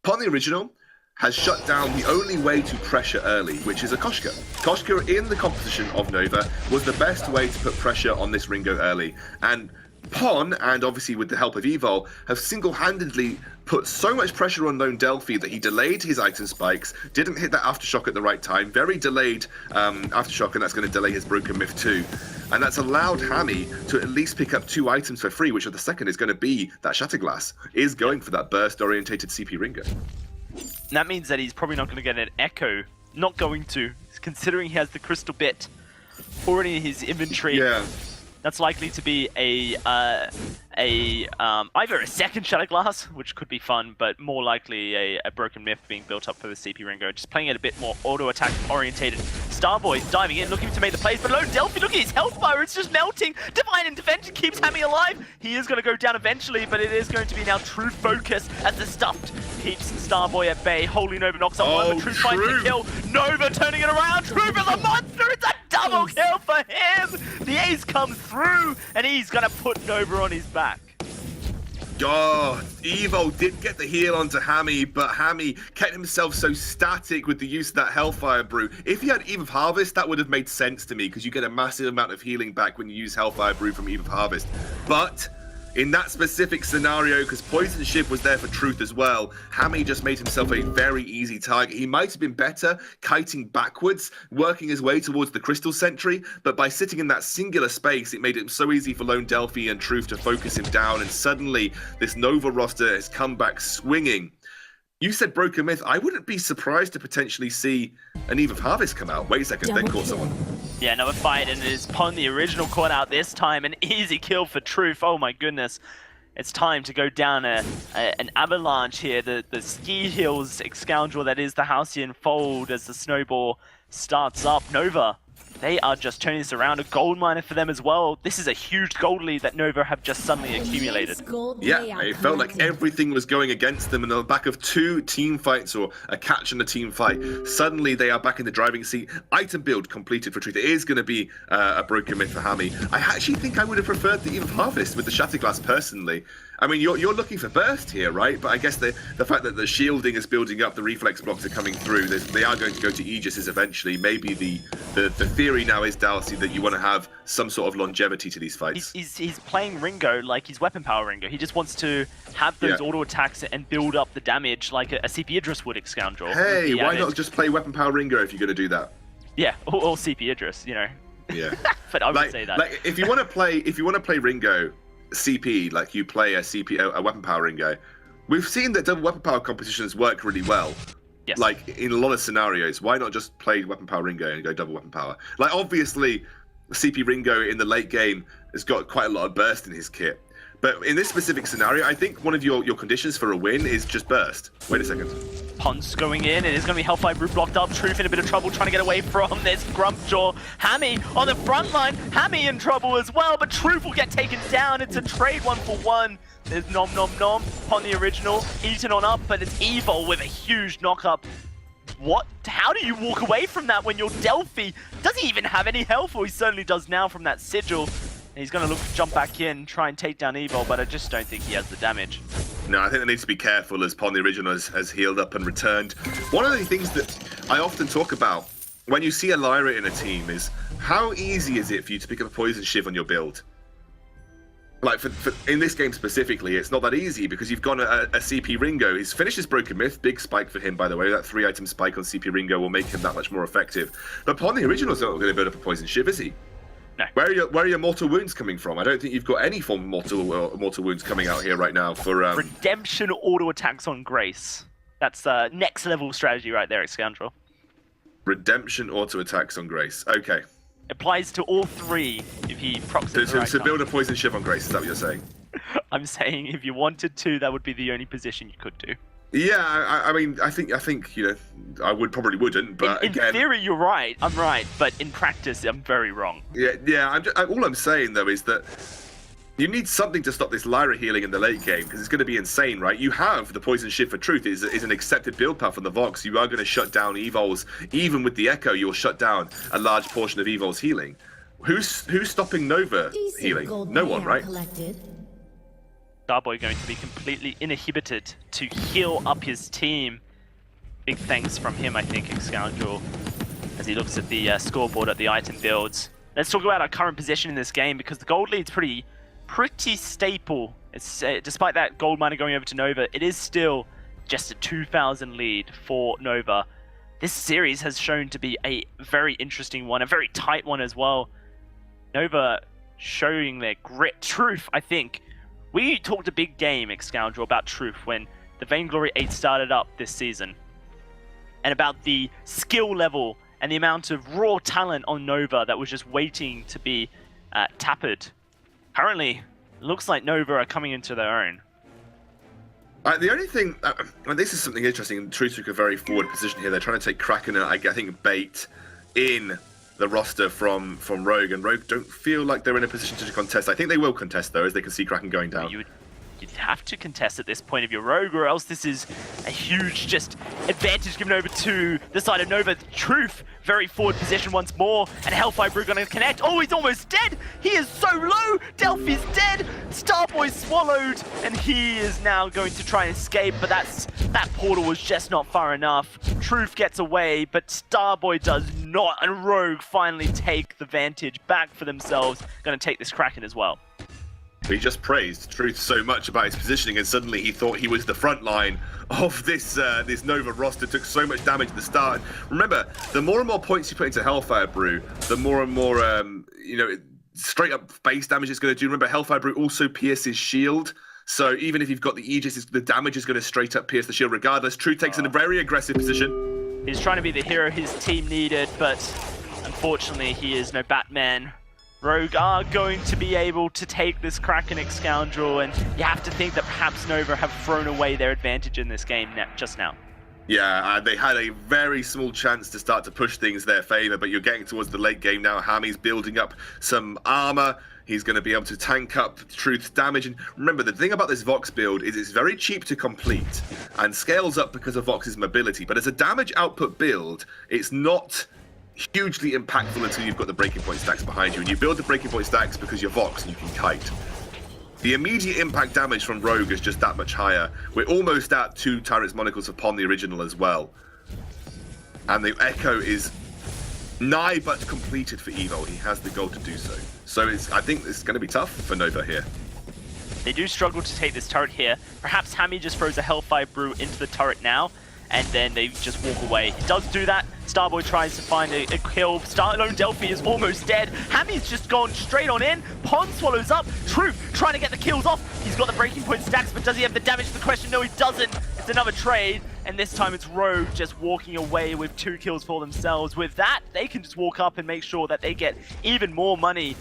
Pon the Original has shut down the only way to pressure early, which is a Koshka. Koshka in the composition of Nova was the best way to put pressure on this Ringo early. And Pon, and obviously with the help of Evil, have single-handedly put so much pressure on Lone Delphi that he delayed his item spikes, didn't hit that Aftershock at the right time, very delayed Aftershock, and that's going to delay his Broken Myth too. And that's allowed Hammy to at least pick up 2 items for free, which the second is going to be that Shatterglass, is going for that burst-orientated CP Ringo. That means that he's probably not going to get an Echo. Not going to, considering he has the Crystal Bit already in his inventory. Yeah. That's likely to be either a second Shatterglass, which could be fun, but more likely a Broken Myth being built up for the CP Ringo. Just playing it a bit more auto-attack orientated. Starboy diving in, looking to make the plays, but Lone Delphi, look at his health bar, it's just melting. Divine Intervention keeps Hammy alive. He is going to go down eventually, but it is going to be now True Focus as the Stuffed keeps Starboy at bay. Holy Nova knocks on one, but True finds the kill. Nova turning it around. True is a monster. It's a double kill for him. The ace comes through, and he's going to put Nova on his back. Oh, Evo did get the heal onto Hammy, but Hammy kept himself so static with the use of that Hellfire Brew. If he had Eve of Harvest, that would have made sense to me, because you get a massive amount of healing back when you use Hellfire Brew from Eve of Harvest. But in that specific scenario, because Poison Shiv was there for Truth as well, Hammy just made himself a very easy target. He might have been better kiting backwards, working his way towards the Crystal Sentry, but by sitting in that singular space, it made it so easy for Lone Delphi and Truth to focus him down, and suddenly this Nova roster has come back swinging. You said Broken Myth. I wouldn't be surprised to potentially see an Eve of Harvest come out. Wait a second, they caught someone. Yeah, another fight, and it is Pon the Original caught out this time. An easy kill for Truth. Oh my goodness. It's time to go down an avalanche here. The ski hills scoundrel that is the Halcyon Fold as the snowball starts up. Nova, they are just turning this around. A gold miner for them as well. This is a huge gold lead that Nova have just suddenly accumulated. Yeah, it felt like everything was going against them, and on the back of 2 team fights, or a catch and a team fight, suddenly they are back in the driving seat. Item build completed for Truth. It is going to be a Broken Myth for Hammy. I actually think I would have preferred the Eve of Harvest with the Shatterglass personally. I mean, you're looking for burst here, right? But I guess the fact that the shielding is building up, the reflex blocks are coming through, they are going to go to Aegises eventually. Maybe the theory now is, Darcy, that you want to have some sort of longevity to these fights. He's playing Ringo like he's Weapon Power Ringo. He just wants to have those auto attacks and build up the damage like a CP Idris would, Scoundrel. Hey, why not just play Weapon Power Ringo if you're going to do that? Yeah, or CP Idris, you know. Yeah. But I would say that. Like if you want to play Ringo CP, like you play a Weapon Power Ringo, we've seen that double Weapon Power compositions work really well. Yes. Like in a lot of scenarios, why not just play Weapon Power Ringo and go double Weapon Power? Like obviously, CP Ringo in the late game has got quite a lot of burst in his kit, But in this specific scenario, I think one of your conditions for a win is just burst. Wait a second. Ponce going in, and it's going to be Hellfire Brew blocked up. Truth in a bit of trouble trying to get away from this Grumpjaw. Hammy on the front line. Hammy in trouble as well, but Truth will get taken down. It's a trade 1-for-1. There's Nom Nom Nom on the original. Eaten on up, but it's Evil with a huge knock-up. What? How do you walk away from that when your Delphi doesn't even have any health? Well, he certainly does now from that Sigil. And he's going to look to jump back in, try and take down Evo, but I just don't think he has the damage. No, I think they need to be careful as Pon the Original has healed up and returned. One of the things that I often talk about when you see a Lyra in a team is how easy is it for you to pick up a Poison Shiv on your build? Like, in this game specifically, it's not that easy because you've got a CP Ringo. His finish is Broken Myth, big spike for him, by the way. That 3-item spike on CP Ringo will make him that much more effective. But Pon the Original's not going to build up a Poison Shiv, is he? No. Where are your Mortal Wounds coming from? I don't think you've got any form of mortal Wounds coming out here right now for... Redemption auto attacks on Grace. That's next level strategy right there, Scoundrel. Redemption auto attacks on Grace. Okay. Applies to all three if he procs it So, right so now. build a Poison Shiv on Grace, is that what you're saying? I'm saying if you wanted to, that would be the only position you could do. Yeah, I mean, I think you know, I probably wouldn't, but in again, theory, you're right. I'm right, but in practice, I'm very wrong. yeah. All I'm saying though is that you need something to stop this Lyra healing in the late game because it's going to be insane, right? You have the Poison Shiv for Truth is an accepted build path on the Vox. You are going to shut down Evol's, even with the Echo. You'll shut down a large portion of Evol's healing. Who's stopping Nova healing? No one, right? Starboy going to be completely inhibited to heal up his team. Big thanks from him, I think, Scoundrel, as he looks at the scoreboard at the item builds. Let's talk about our current position in this game because the gold lead's pretty staple. It's despite that gold miner going over to Nova, it is still just a 2,000 lead for Nova. This series has shown to be a very interesting one, a very tight one as well. Nova showing their grit. Truth, I think. We talked a big game, Scoundrel, about Truth when the Vainglory8 started up this season. And about the skill level and the amount of raw talent on Nova that was just waiting to be tapped. Currently, it looks like Nova are coming into their own. The only thing, and this is something interesting, Truth took a very forward position here. They're trying to take Kraken, I think, bait in the roster from Rogue, and Rogue don't feel like they're in a position to contest. I think they will contest, though, as they can see Kraken going down. You'd have to contest at this point of your Rogue, or else this is a huge just advantage given over to the side of Nova. Truth, very forward position once more, and Hellfire Brew gonna connect. Oh, he's almost dead! He is so low! Delphi's dead! Starboy swallowed, and he is now going to try and escape, but that portal was just not far enough. Truth gets away, but Starboy does not, and Rogue finally take the vantage back for themselves. Gonna take this Kraken as well. He just praised Truth so much about his positioning, and suddenly he thought he was the front line of this Nova roster. Took so much damage at the start. Remember, the more and more points you put into Hellfire Brew, the more and more straight up base damage it's going to do. Remember, Hellfire Brew also pierces shield. So even if you've got the Aegis, the damage is going to straight up pierce the shield regardless. Truth takes in a very aggressive position. He's trying to be the hero his team needed, but unfortunately he is no Batman. Rogue are going to be able to take this Kraken Scoundrel, and you have to think that perhaps Nova have thrown away their advantage in this game just now. Yeah, they had a very small chance to start to push things their favor, but you're getting towards the late game now. Hammy's building up some armor. He's going to be able to tank up Truth's damage. And remember, the thing about this Vox build is it's very cheap to complete and scales up because of Vox's mobility. But as a damage output build, it's not hugely impactful until you've got the breaking point stacks behind you. And you build the breaking point stacks because you're Vox and you can kite. The immediate impact damage from Rogue is just that much higher. We're almost at 2 Tyrant's Monocles upon the original as well. And the Echo is nigh but completed for Evo. He has the goal to do so. So I think it's going to be tough for Nova here. They do struggle to take this turret here. Perhaps Hammy just throws a Hellfire Brew into the turret now, and then they just walk away. He does do that. Starboy tries to find a kill. Lone Delphi is almost dead. Hammy's just gone straight on in. Pon swallows up. Truth trying to get the kills off. He's got the breaking point stacks, but does he have the damage? The question, no, he doesn't. It's another trade, and this time it's Rogue just walking away with 2 kills for themselves. With that, they can just walk up and make sure that they get even more money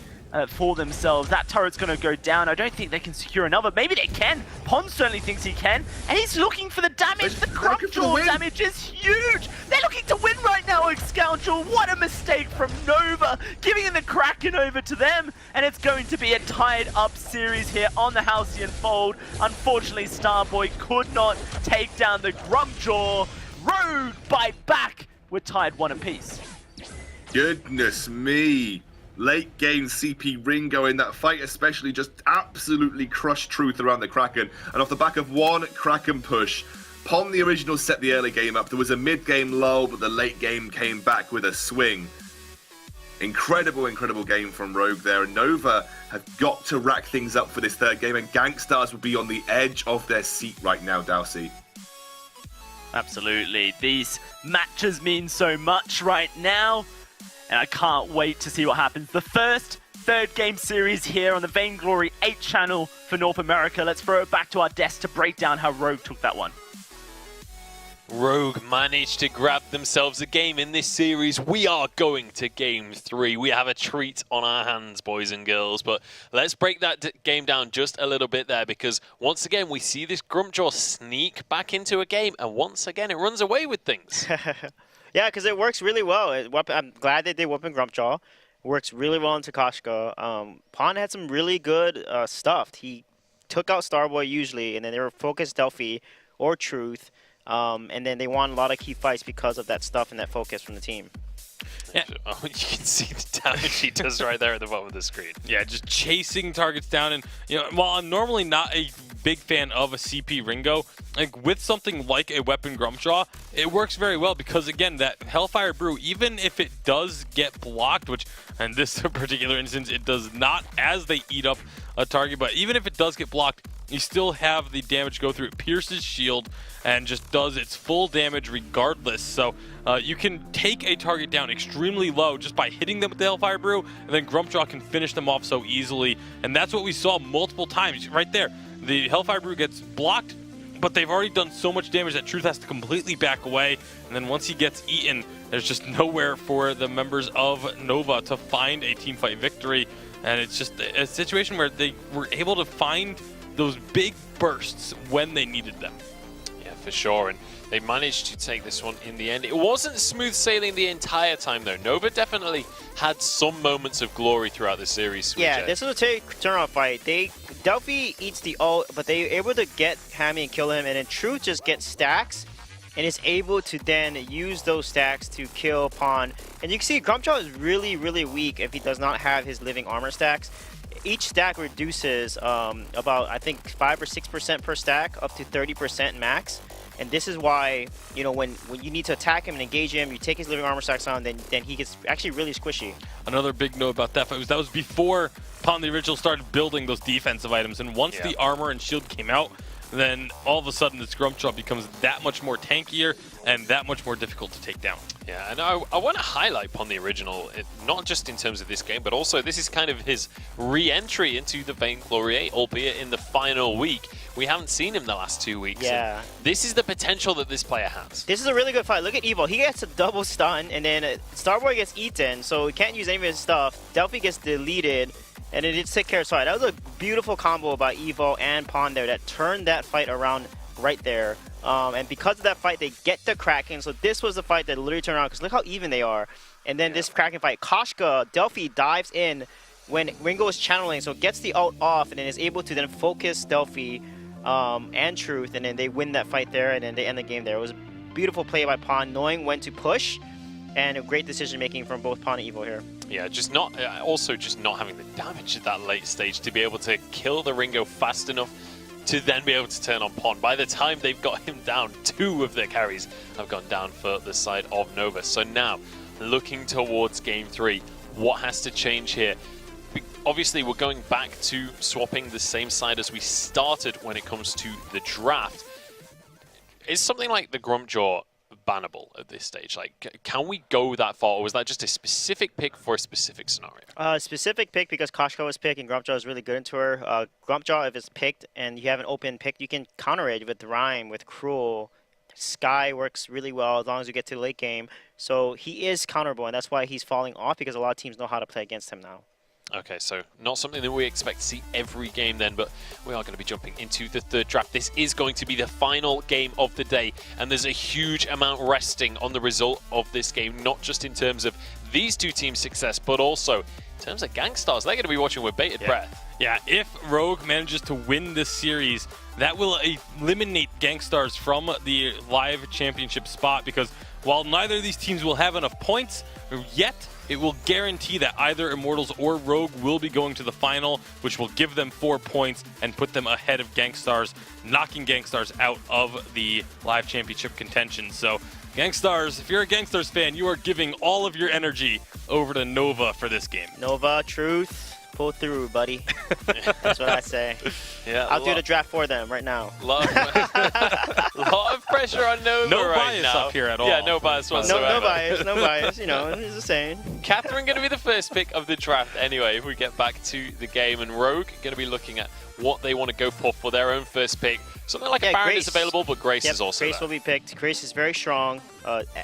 for themselves. That turret's going to go down. I don't think they can secure another. Maybe they can. Pond certainly thinks he can. And he's looking for the damage. The Grumpjaw damage is huge. They're looking to win right now, Scoundrel. What a mistake from Nova. Giving the Kraken over to them. And it's going to be a tied up series here on the Halcyon Fold. Unfortunately, Starboy could not take down the Grumpjaw. Rogue bite back. We're tied 1 apiece. Goodness me. Late game CP Ringo in that fight especially just absolutely crushed Truth around the Kraken. And off the back of one Kraken push, Pon the original set the early game up. There was a mid-game lull, but the late game came back with a swing. Incredible, incredible game from Rogue there. And Nova have got to rack things up for this third game, and Gangstars will be on the edge of their seat right now, Dowsey. Absolutely. These matches mean so much right now, and I can't wait to see what happens. The first third game series here on the Vainglory8 channel for North America. Let's throw it back to our desk to break down how Rogue took that one. Rogue managed to grab themselves a game in this series. We are going to game 3. We have a treat on our hands, boys and girls. But let's break that game down just a little bit there, because once again, we see this Grumpjaw sneak back into a game, and once again, it runs away with things. Yeah, because it works really well. I'm glad they did Weapon Grumpjaw. Works really well in Takashka. Pon had some really good stuff. He took out Starboy usually, and then they were focused Delphi or Truth. And then they won a lot of key fights because of that stuff and that focus from the team. Yeah. Oh, you can see the damage he does right there at the bottom of the screen. Yeah, just chasing targets down. And, you know, while I'm normally not a big fan of a CP Ringo, like with something like a Weapon Grumpjaw, it works very well because, again, that Hellfire Brew, even if it does get blocked, which in this particular instance, it does not as they eat up a target, but even if it does get blocked, you still have the damage go through. It pierces shield and just does its full damage regardless. So you can take a target down extremely low just by hitting them with the Hellfire Brew, and then Grumpjaw can finish them off so easily. And that's what we saw multiple times right there. The Hellfire Brew gets blocked, but they've already done so much damage that Truth has to completely back away. And then once he gets eaten, there's just nowhere for the members of Nova to find a teamfight victory. And it's just a situation where they were able to find those big bursts when they needed them. Yeah, for sure. And they managed to take this one in the end. It wasn't smooth sailing the entire time, though. Nova definitely had some moments of glory throughout the series. Yeah, this was a turnaround fight. Delphi eats the ult, but they were able to get Hammy and kill him, and then Truth just gets stacks and is able to then use those stacks to kill Pon. And you can see Grumpjaw is really, really weak if he does not have his living armor stacks. Each stack reduces about, I think, 5 or 6% per stack, up to 30% max. And this is why, you know, when you need to attack him and engage him, you take his living armor stacks on, then he gets actually really squishy. Another big note about that fight was that was before Pon the Original started building those defensive items. And once the armor and shield came out, then all of a sudden this Grumpjaw becomes that much more tankier and that much more difficult to take down. Yeah, and I want to highlight Pon the Original, not just in terms of this game, but also this is kind of his re-entry into the Vainglory8, albeit in the final week. We haven't seen him the last 2 weeks. Yeah. This is the potential that this player has. This is a really good fight. Look at Evo. He gets a double stun, and then Starboy gets eaten, so he can't use any of his stuff. Delphi gets deleted, and then it take care of fight. That was a beautiful combo by Evo and Pon there that turned that fight around right there. And because of that fight, they get the Kraken. So this was the fight that literally turned around, because look how even they are. And then this Kraken fight, Koshka, Delphi dives in when Ringo is channeling, so gets the ult off, and then is able to then focus Delphi and Truth, and then they win that fight there, and then they end the game there. It was a beautiful play by Pon, knowing when to push, and a great decision making from both Pon and Evo here. Yeah, also just not having the damage at that late stage to be able to kill the Ringo fast enough to then be able to turn on Pon. By the time they've got him down, 2 of their carries have gone down for the side of Nova. So now, looking towards Game 3, what has to change here? Obviously, we're going back to swapping the same side as we started when it comes to the draft. Is something like the Grumpjaw bannable at this stage? Like, can we go that far, or was that just a specific pick for a specific scenario? Specific pick because Koshka was picked and Grumpjaw is really good into her. Grumpjaw, if it's picked and you have an open pick, you can counter it with Rhyme, with Cruel. Sky works really well as long as you get to the late game. So he is counterable, and that's why he's falling off, because a lot of teams know how to play against him now. Okay, so not something that we expect to see every game then, but we are going to be jumping into the third draft. This is going to be the final game of the day, and there's a huge amount resting on the result of this game, not just in terms of these two teams' success, but also in terms of Gangstars. They're going to be watching with bated breath. Yeah, if Rogue manages to win this series, that will eliminate Gangstars from the live championship spot, because while neither of these teams will have enough points yet, it will guarantee that either Immortals or Rogue will be going to the final, which will give them 4 points and put them ahead of Gangstars, knocking Gangstars out of the live championship contention. So Gangstars, if you're a Gangstars fan, you are giving all of your energy over to Nova for this game. Nova, Truth, pull through, buddy. That's what I say. Yeah, I'll do the draft for them right now. Lot of pressure on Nova No right bias now. up here at all. Yeah, no bias whatsoever. No bias, no bias. You know, it's the same. Catherine going to be the first pick of the draft anyway, if we get back to the game. And Rogue going to be looking at what they want to go for their own first pick. Something like a Baron Grace is available, but Grace is also Grace there. will be picked. Grace is very strong.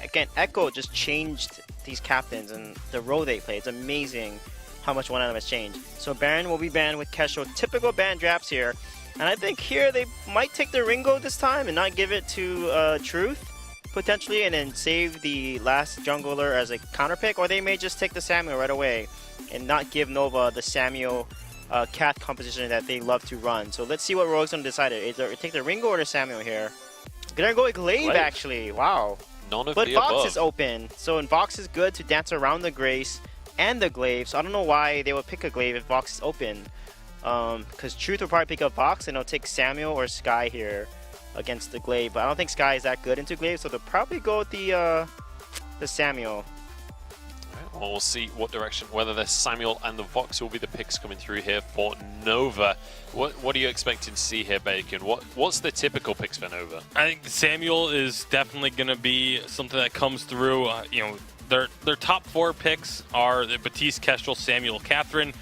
Again, Echo just changed these captains and the role they play. It's amazing how much one item has changed. So Baron will be banned with Kesho. Typical ban drafts here. And I think here they might take the Ringo this time and not give it to Truth, potentially, and then save the last jungler as a counter pick. Or they may just take the Samuel right away and not give Nova the Samuel Cath composition that they love to run. So let's see what Rogue's going to decide. Either take the Ringo or the Samuel here. Gonna go with Glaive, actually. Wow. None of But the Vox above. is open. So in Vox is good to dance around the Grace and the Glaive. So I don't know why they would pick a Glaive if Vox is open. Because Truth will probably pick up Vox and they'll take Samuel or Sky here against the Glaive. But I don't think Sky is that good into Glaive, so they'll probably go with the Samuel. Well, we'll see what direction, whether the Samuel and the Vox will be the picks coming through here for Nova. What are you expecting to see here, Bacon? What's the typical picks for Nova? I think Samuel is definitely going to be something that comes through. You know, their top 4 picks are the Batiste, Kestrel, Samuel, Catherine.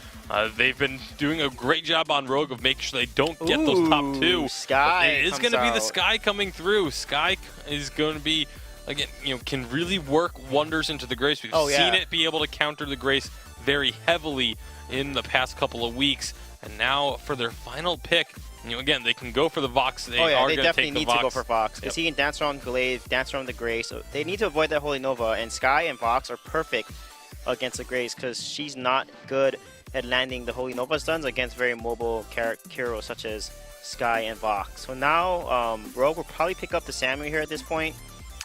They've been doing a great job on Rogue of making sure they don't get those top 2. Sky It is comes going to be the out. Sky coming through. Sky is going to be, again, you know, can really work wonders into the Grace. We've seen it be able to counter the Grace very heavily in the past couple of weeks. And now for their final pick, you know, again, they can go for the Vox. They are They going to definitely take the need Vox. to go for Vox because he can dance around Glaive, dance around the Grace. So they need to avoid that Holy Nova. And Sky and Vox are perfect against the Grace because she's not good at landing the Holy Nova stuns against very mobile heroes such as Sky and Vox. So now Rogue will probably pick up the Samuel here at this point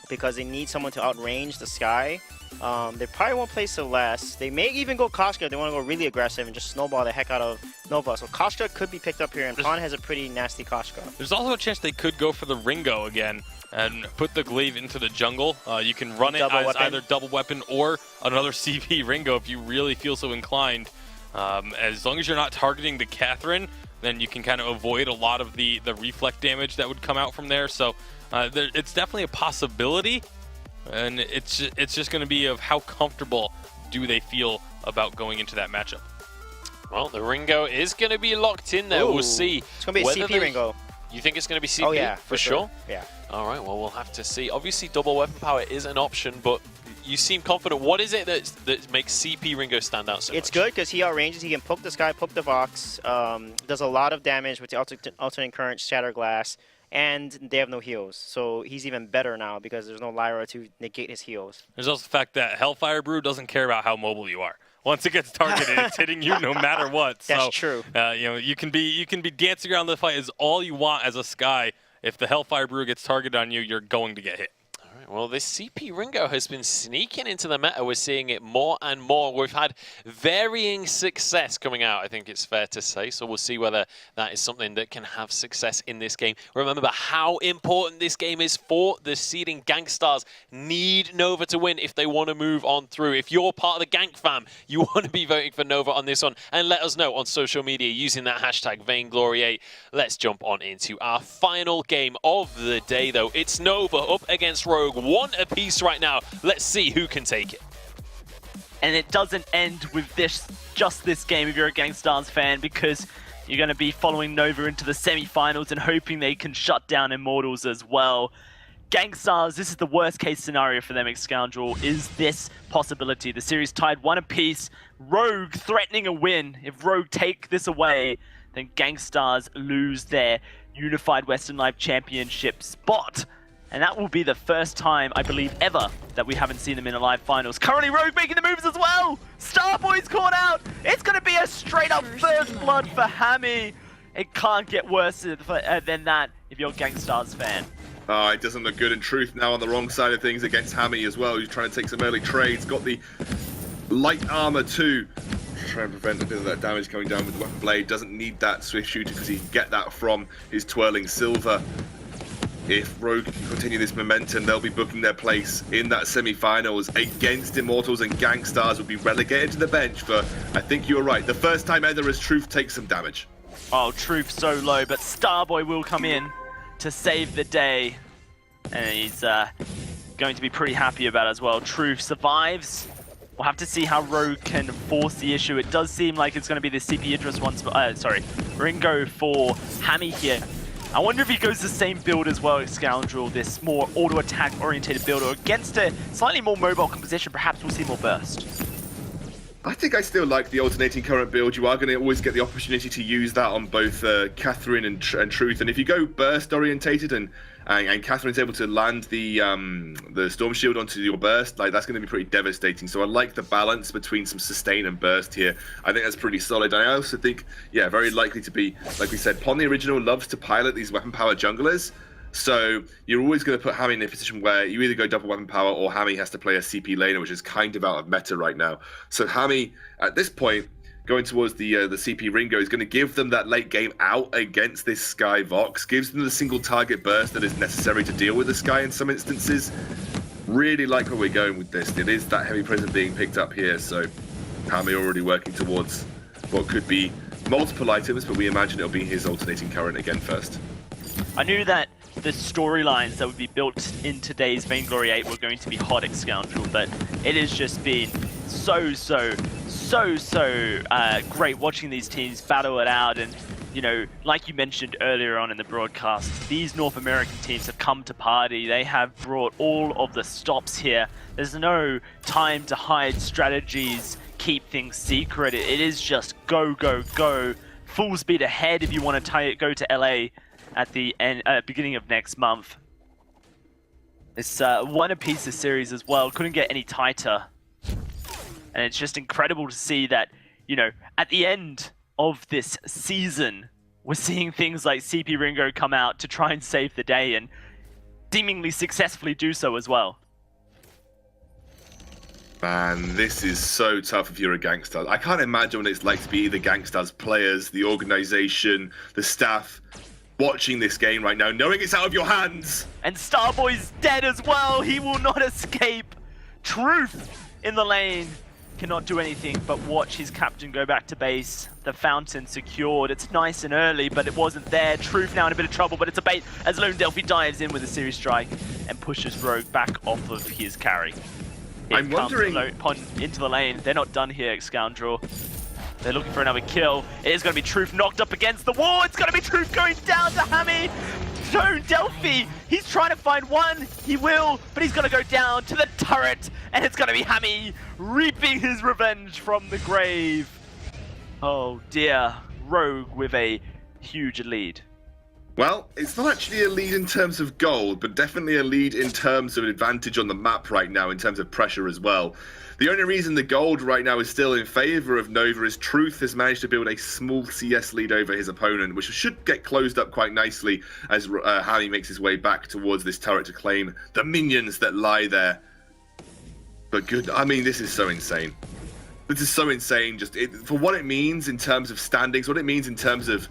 because they need someone to outrange the Sky. They probably won't play Celeste. They may even go Koshka if they want to go really aggressive and just snowball the heck out of Nova. So Koshka could be picked up here, and Pawn has a pretty nasty Koshka. There's also a chance they could go for the Ringo again and put the Glaive into the jungle. You can run it as either double weapon or another CP Ringo if you really feel so inclined. As long as you're not targeting the Catherine, then you can kind of avoid a lot of the reflect damage that would come out from there. So it's definitely a possibility, and it's just going to be of how comfortable do they feel about going into that matchup. Well, the Ringo is going to be locked in there. We'll see. It's going to be a CP Ringo. You think it's going to be CP? Oh, yeah. For sure? Yeah. All right, well, we'll have to see. Obviously, double weapon power is an option, but you seem confident. What is it that makes CP Ringo stand out so much? It's good because he outranges. He can poke the Sky, poke the Vox. Does a lot of damage with the alternate current, Shatter Glass, and they have no heals. So he's even better now because there's no Lyra to negate his heals. There's also the fact that Hellfire Brew doesn't care about how mobile you are. Once it gets targeted, it's hitting you no matter what. That's true. You know, you can be dancing around the fight as all you want as a Sky. If the Hellfire Brew gets targeted on you, you're going to get hit. Well, this CP Ringo has been sneaking into the meta. We're seeing it more and more. We've had varying success coming out, I think it's fair to say. So we'll see whether that is something that can have success in this game. Remember how important this game is for the seeding. Gangstars need Nova to win if they want to move on through. If you're part of the Gank fam, you want to be voting for Nova on this one. And let us know on social media using that hashtag Vainglory8. Let's jump on into our final game of the day, though. It's Nova up against Rogue. 1 apiece right now. Let's see who can take it. And it doesn't end with just this game if you're a Gangstars fan, because you're going to be following Nova into the semi-finals and hoping they can shut down Immortals as well. Gangstars, this is the worst case scenario for them, Scoundrel, is this possibility. The series tied 1 apiece. Rogue threatening a win. If Rogue take this away, then Gangstars lose their Unified Western Live Championship spot. And that will be the first time, I believe, ever that we haven't seen them in a live finals. Currently, Rogue making the moves as well. Starboy's caught out. It's going to be a straight-up first blood for Hammy. It can't get worse than that if you're a Gangstars fan. Oh, it doesn't look good. In truth, now on the wrong side of things against Hammy as well. He's trying to take some early trades. Got the light armor too. Trying to prevent a bit of that damage coming down with the weapon blade. Doesn't need that swift shooter because he can get that from his twirling silver. If Rogue can continue this momentum, they'll be booking their place in that semi-finals against Immortals, and Gangstars will be relegated to the bench for, I think you're right, the first time ever as Truth takes some damage. Oh, Truth so low, but Starboy will come in to save the day. And he's going to be pretty happy about it as well. Truth survives. We'll have to see how Rogue can force the issue. It does seem like it's going to be the CP Idris Ringo for Hammy here. I wonder if he goes the same build as well as Scoundrel, this more auto-attack orientated build, or against a slightly more mobile composition, perhaps we'll see more burst. I think I still like the alternating current build. You are going to always get the opportunity to use that on both Catherine and Truth. And if you go burst orientated and Catherine's able to land the Storm Shield onto your burst, like that's going to be pretty devastating. So I like the balance between some sustain and burst here. I think that's pretty solid. And I also think, yeah, very likely to be, like we said, Pon the Original loves to pilot these weapon power junglers. So you're always going to put Hammy in a position where you either go double weapon power or Hammy has to play a CP laner, which is kind of out of meta right now. So Hammy, at this point, going towards the CP Ringo is going to give them that late game out against this Sky Vox, gives them the single target burst that is necessary to deal with the Sky in some instances. Really like where we're going with this. It is that heavy prison being picked up here, so Hammy already working towards what could be multiple items, but we imagine it'll be his alternating current again first. I knew that the storylines that would be built in today's Vainglory8 were going to be hot at Scoundrel, but it has just been so great watching these teams battle it out. And you know, like you mentioned earlier on in the broadcast, these North American teams have come to party. They have brought all of the stops here. There's no time to hide strategies, keep things secret. It is just go, go, go, full speed ahead if you want to go to LA at the beginning of next month. It's one apiece of series as well. Couldn't get any tighter. And it's just incredible to see that, you know, at the end of this season, we're seeing things like CP Ringo come out to try and save the day and seemingly successfully do so as well. Man, this is so tough if you're a Gangstars. I can't imagine what it's like to be the Gangstars players, the organization, the staff, watching this game right now, knowing it's out of your hands. And Starboy's dead as well. He will not escape. Truth in the lane cannot do anything but watch his captain go back to base. The fountain secured. It's nice and early, but it wasn't there. Truth now in a bit of trouble, but it's a bait as Lone Delphi dives in with a series strike and pushes Rogue back off of his carry. I'm wondering into the lane. They're not done here, Scoundrel. They're looking for another kill. It is going to be Truth knocked up against the wall. It's going to be Truth going down to Hammy. Lone Delphi, he's trying to find one. He will, but he's going to go down to the turret. And it's going to be Hammy reaping his revenge from the grave. Oh dear. Rogue with a huge lead. Well, it's not actually a lead in terms of gold, but definitely a lead in terms of advantage on the map right now, in terms of pressure as well. The only reason the gold right now is still in favor of Nova is Truth has managed to build a small CS lead over his opponent, which should get closed up quite nicely as Hammy makes his way back towards this turret to claim the minions that lie there. But good, I mean, this is so insane. This is so insane, just for what it means in terms of standings, what it means in terms of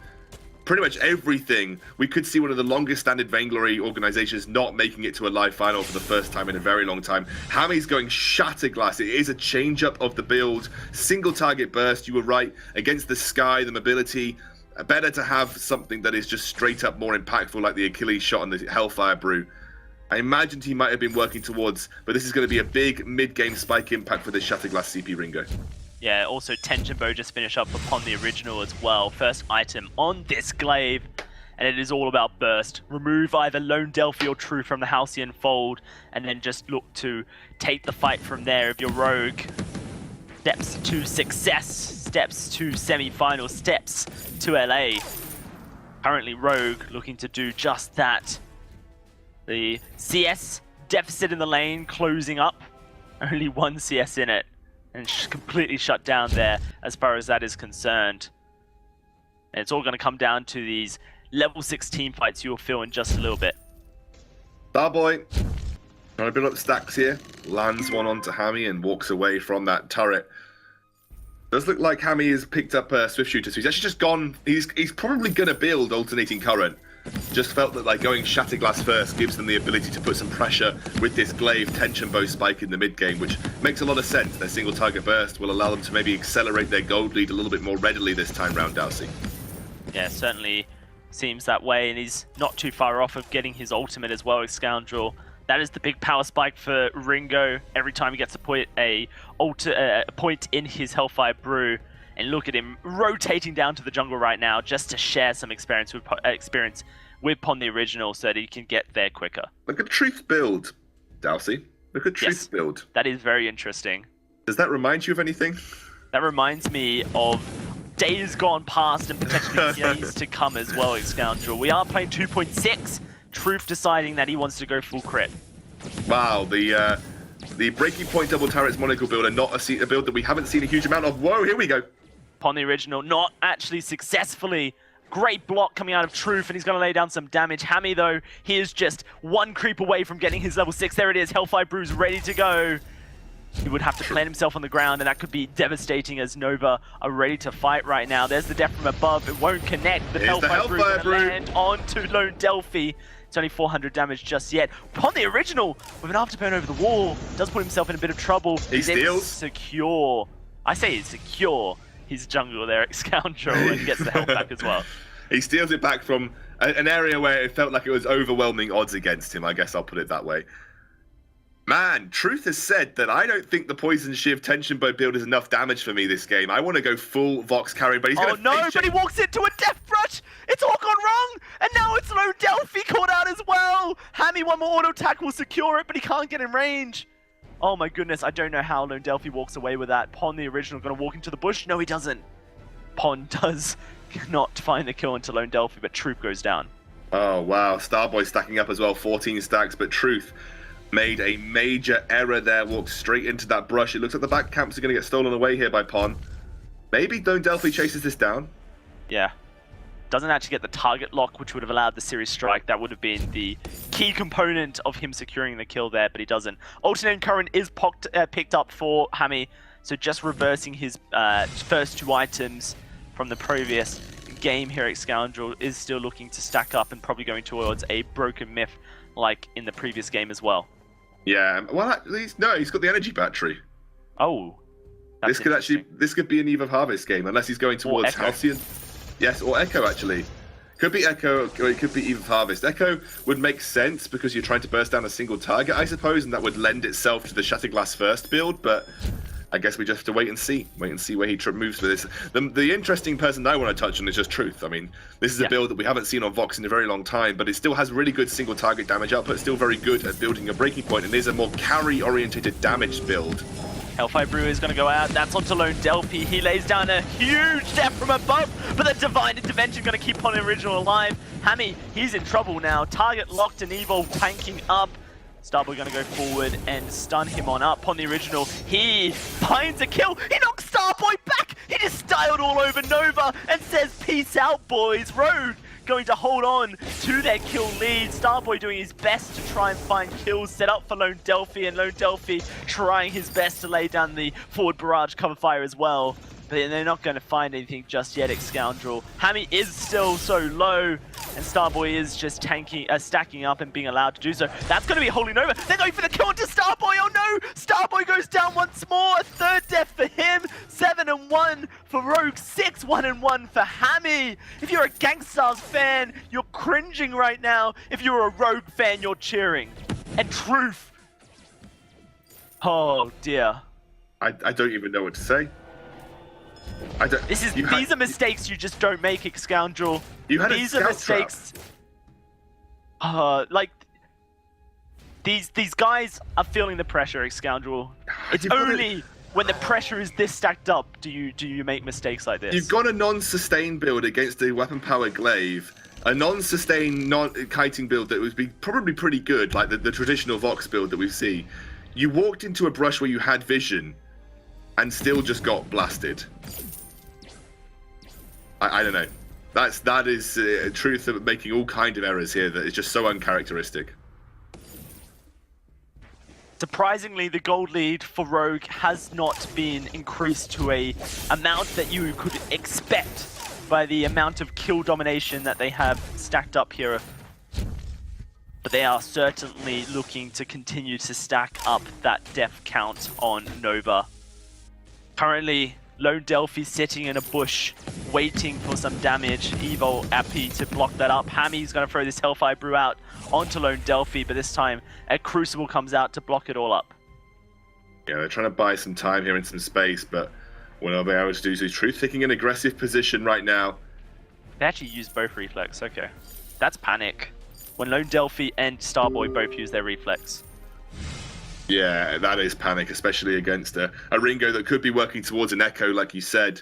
pretty much everything. We could see one of the longest standing Vainglory organizations not making it to a live final for the first time in a very long time. Hammy's going Shatterglass. It is a change up of the build. Single target burst, you were right. Against the Sky, the mobility. Better to have something that is just straight up more impactful, like the Achilles shot and the Hellfire Brew. I imagined he might have been working towards, but this is going to be a big mid-game spike impact for this Shatterglass CP Ringo. Yeah, also Tension Bow just finished up upon the original as well. First item on this glaive. and it is all about burst. Remove either Lone Delphi or True from the Halcyon fold, and then just look to take the fight from there. If you're Rogue, steps to success, steps to semi-final, steps to LA. Currently Rogue looking to do just that. The CS deficit in the lane closing up. Only one CS in it, and completely shut down there as far as that is concerned. And it's all going to come down to these level 6 team fights you'll feel in just a little bit. Starboy, trying to build up the stacks here. Lands one onto Hammy and walks away from that turret. Does look like Hammy has picked up a Swift Shooter, so he's actually just gone. He's probably going to build Alternating Current. Just felt that like going Shatterglass first gives them the ability to put some pressure with this Glaive Tension Bow spike in the mid game, which makes a lot of sense. Their single target burst will allow them to maybe accelerate their gold lead a little bit more readily this time round, Dowsey. Yeah, certainly seems that way, and he's not too far off of getting his ultimate as well, Scoundrel. That is the big power spike for Ringo every time he gets a point in his Hellfire Brew. And look at him rotating down to the jungle right now just to share some experience with Pon the Original so that he can get there quicker. Look at Truth build, Dowsey. Look at Truth build. That is very interesting. Does that remind you of anything? That reminds me of days gone past and potentially days to come as well, Scoundrel. We are playing 2.6. Truth deciding that he wants to go full crit. Wow, the Breaking Point double turrets monocle build, and not a build that we haven't seen a huge amount of. Whoa, here we go. Pon the Original not actually successfully. Great block coming out of Truth, and he's going to lay down some damage. Hammy, though, he is just one creep away from getting his level 6. There it is, Hellfire Brew's ready to go. He would have to plant himself on the ground, and that could be devastating as Nova are ready to fight right now. There's the death from above. It won't connect. The Hellfire Brew is going to land onto Lone Delphi. It's only 400 damage just yet. Pon the Original, with an afterburn over the wall, does put himself in a bit of trouble. He steals. Secure. I say it's secure. His jungle there, Scoundrel, and gets the health back as well. He steals it back from an area where it felt like it was overwhelming odds against him, I guess I'll put it that way. Man, Truth has said that I don't think the Poison Shiv Tension Bow build is enough damage for me this game. I want to go full Vox carry, but he's going to... Oh no, but he walks into a Death Rush! It's all gone wrong! And now it's Lone Delphi caught out as well! Hammy, one more auto attack will secure it, but he can't get in range. Oh my goodness, I don't know how Lone Delphi walks away with that. Pon the Original going to walk into the bush? No, he doesn't. Pon does not find the kill into Lone Delphi, but Truth goes down. Oh wow, Starboy stacking up as well, 14 stacks, but Truth made a major error there, walked straight into that brush. It looks like the back camps are going to get stolen away here by Pon. Maybe Lone Delphi chases this down. Yeah. Doesn't actually get the target lock, which would have allowed the series strike. That would have been the key component of him securing the kill there, but he doesn't. Alternating Current is picked up for Hammy, so just reversing his first 2 items from the previous game here at Scoundrel is still looking to stack up and probably going towards a Broken Myth like in the previous game as well. Yeah, well, he's got the energy battery. Oh, this could be an Eve of Harvest game, unless he's going towards Halcyon. Yes, or Echo actually. Could be Echo, or it could be Eve of Harvest. Echo would make sense because you're trying to burst down a single target, I suppose, and that would lend itself to the Shatterglass first build, but I guess we just have to wait and see where he moves with this. The interesting person I want to touch on is just Truth. I mean, this is a build that we haven't seen on Vox in a very long time, but it still has really good single target damage output, still very good at building a breaking point, and is a more carry-orientated damage build. Hellfire Brew is going to go out. That's onto Lone Delphi. He lays down a huge death from above, but the Divine Intervention going to keep Pon the Original alive. Hammy, he's in trouble now. Target locked and Evo tanking up. Starboy going to go forward and stun him on up. Pon the Original, he finds a kill. He knocks Starboy back. He just styled all over Nova and says, peace out, boys. Rogue going to hold on to their kill lead. Starboy doing his best to try and find kills set up for Lone Delphi, and Lone Delphi trying his best to lay down the forward barrage cover fire as well. But they're not going to find anything just yet, Scoundrel. Hammy is still so low, and Starboy is just stacking up and being allowed to do so. That's going to be Holy Nova. They're going for the kill onto Starboy. Oh no! Starboy goes down once more. A third death for him. 7-1 for Rogue. 6-1-1 for Hammy. If you're a Gangstars fan, you're cringing right now. If you're a Rogue fan, you're cheering. And Truth. Oh dear. I don't even know what to say. I don't. These are mistakes you just don't make, Scoundrel. You had These a are scout mistakes. Like these guys are feeling the pressure, Scoundrel. It's only when the pressure is this stacked up do you make mistakes like this. You've got a non-sustain build against a weapon power glaive, a non-sustain kiting build that would be probably pretty good, like the traditional Vox build that we see. You walked into a brush where you had vision, and still just got blasted. I don't know. That is truth of making all kind of errors here that is just so uncharacteristic. Surprisingly, the gold lead for Rogue has not been increased to a amount that you could expect by the amount of kill domination that they have stacked up here. But they are certainly looking to continue to stack up that death count on Nova. Currently, Lone Delphi sitting in a bush, waiting for some damage. Evo Appy to block that up. Hammy's going to throw this Hellfire Brew out onto Lone Delphi, but this time a Crucible comes out to block it all up. Yeah, they're trying to buy some time here and some space, but what they'll be able to do is Truth taking an aggressive position right now. They actually used both reflex, okay. That's panic. When Lone Delphi and Starboy both use their reflex. Yeah, that is panic, especially against a Ringo that could be working towards an Echo, like you said.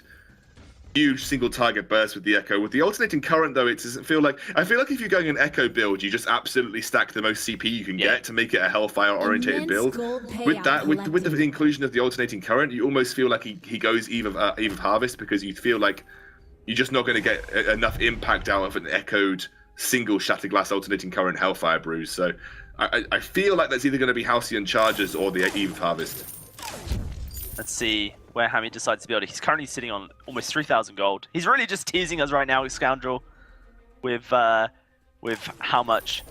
Huge single target burst with the Echo. With the alternating current, though, it doesn't feel like... I feel like if you're going an Echo build, you just absolutely stack the most CP you can get to make it a Hellfire-orientated build. With that, with the inclusion of the alternating current, you almost feel like he goes Eve of Harvest, because you feel like you're just not going to get enough impact out of an echoed single Shatterglass alternating current Hellfire Brews. So I feel like that's either going to be Halcyon Chargers or the Eve of Harvest. Let's see where Hammy decides to build it. He's currently sitting on almost 3,000 gold. He's really just teasing us right now, Scoundrel, with how much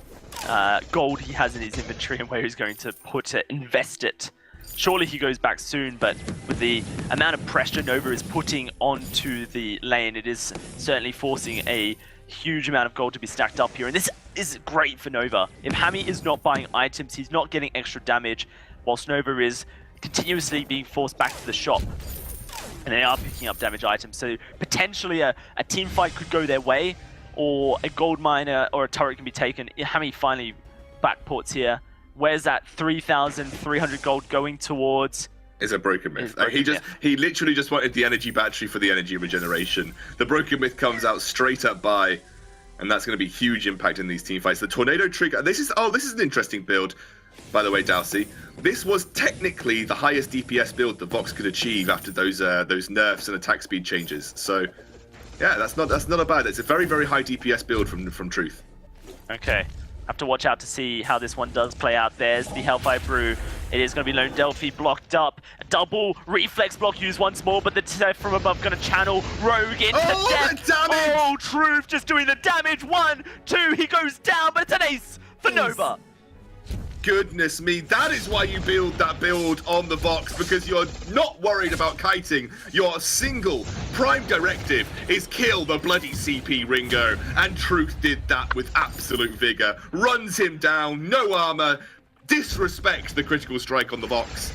gold he has in his inventory and where he's going to invest it. Surely he goes back soon, but with the amount of pressure Nova is putting onto the lane, it is certainly forcing a huge amount of gold to be stacked up here. And this is great for Nova. If Hammy is not buying items, he's not getting extra damage, whilst Nova is continuously being forced back to the shop. And they are picking up damage items. So potentially a team fight could go their way, or a gold miner or a turret can be taken. Hammy finally backports here. Where's that 3,300 gold going towards? Is a Broken Myth. He literally just wanted the energy battery for the energy regeneration. The Broken Myth comes out straight up by, and that's going to be huge impact in these team fights. The Tornado Trigger. This is an interesting build, by the way, Dalsy. This was technically the highest DPS build that Vox could achieve after those nerfs and attack speed changes. So, yeah, that's not a bad. It's a very, very high DPS build from Truth. Okay. Have to watch out to see how this one does play out. There's the Hellfire Brew. It is going to be Lone Delphi blocked up. A double reflex block used once more, but the Tef from above going to channel Rogue into death. Oh, Truth just doing the damage. 1, 2, he goes down, but it's an ace for Nova. Goodness me, that is why you build that build on the Vox, because you're not worried about kiting. Your single prime directive is kill the bloody CP Ringo, and Truth did that with absolute vigor. Runs him down, no armor, disrespects the critical strike on the Vox,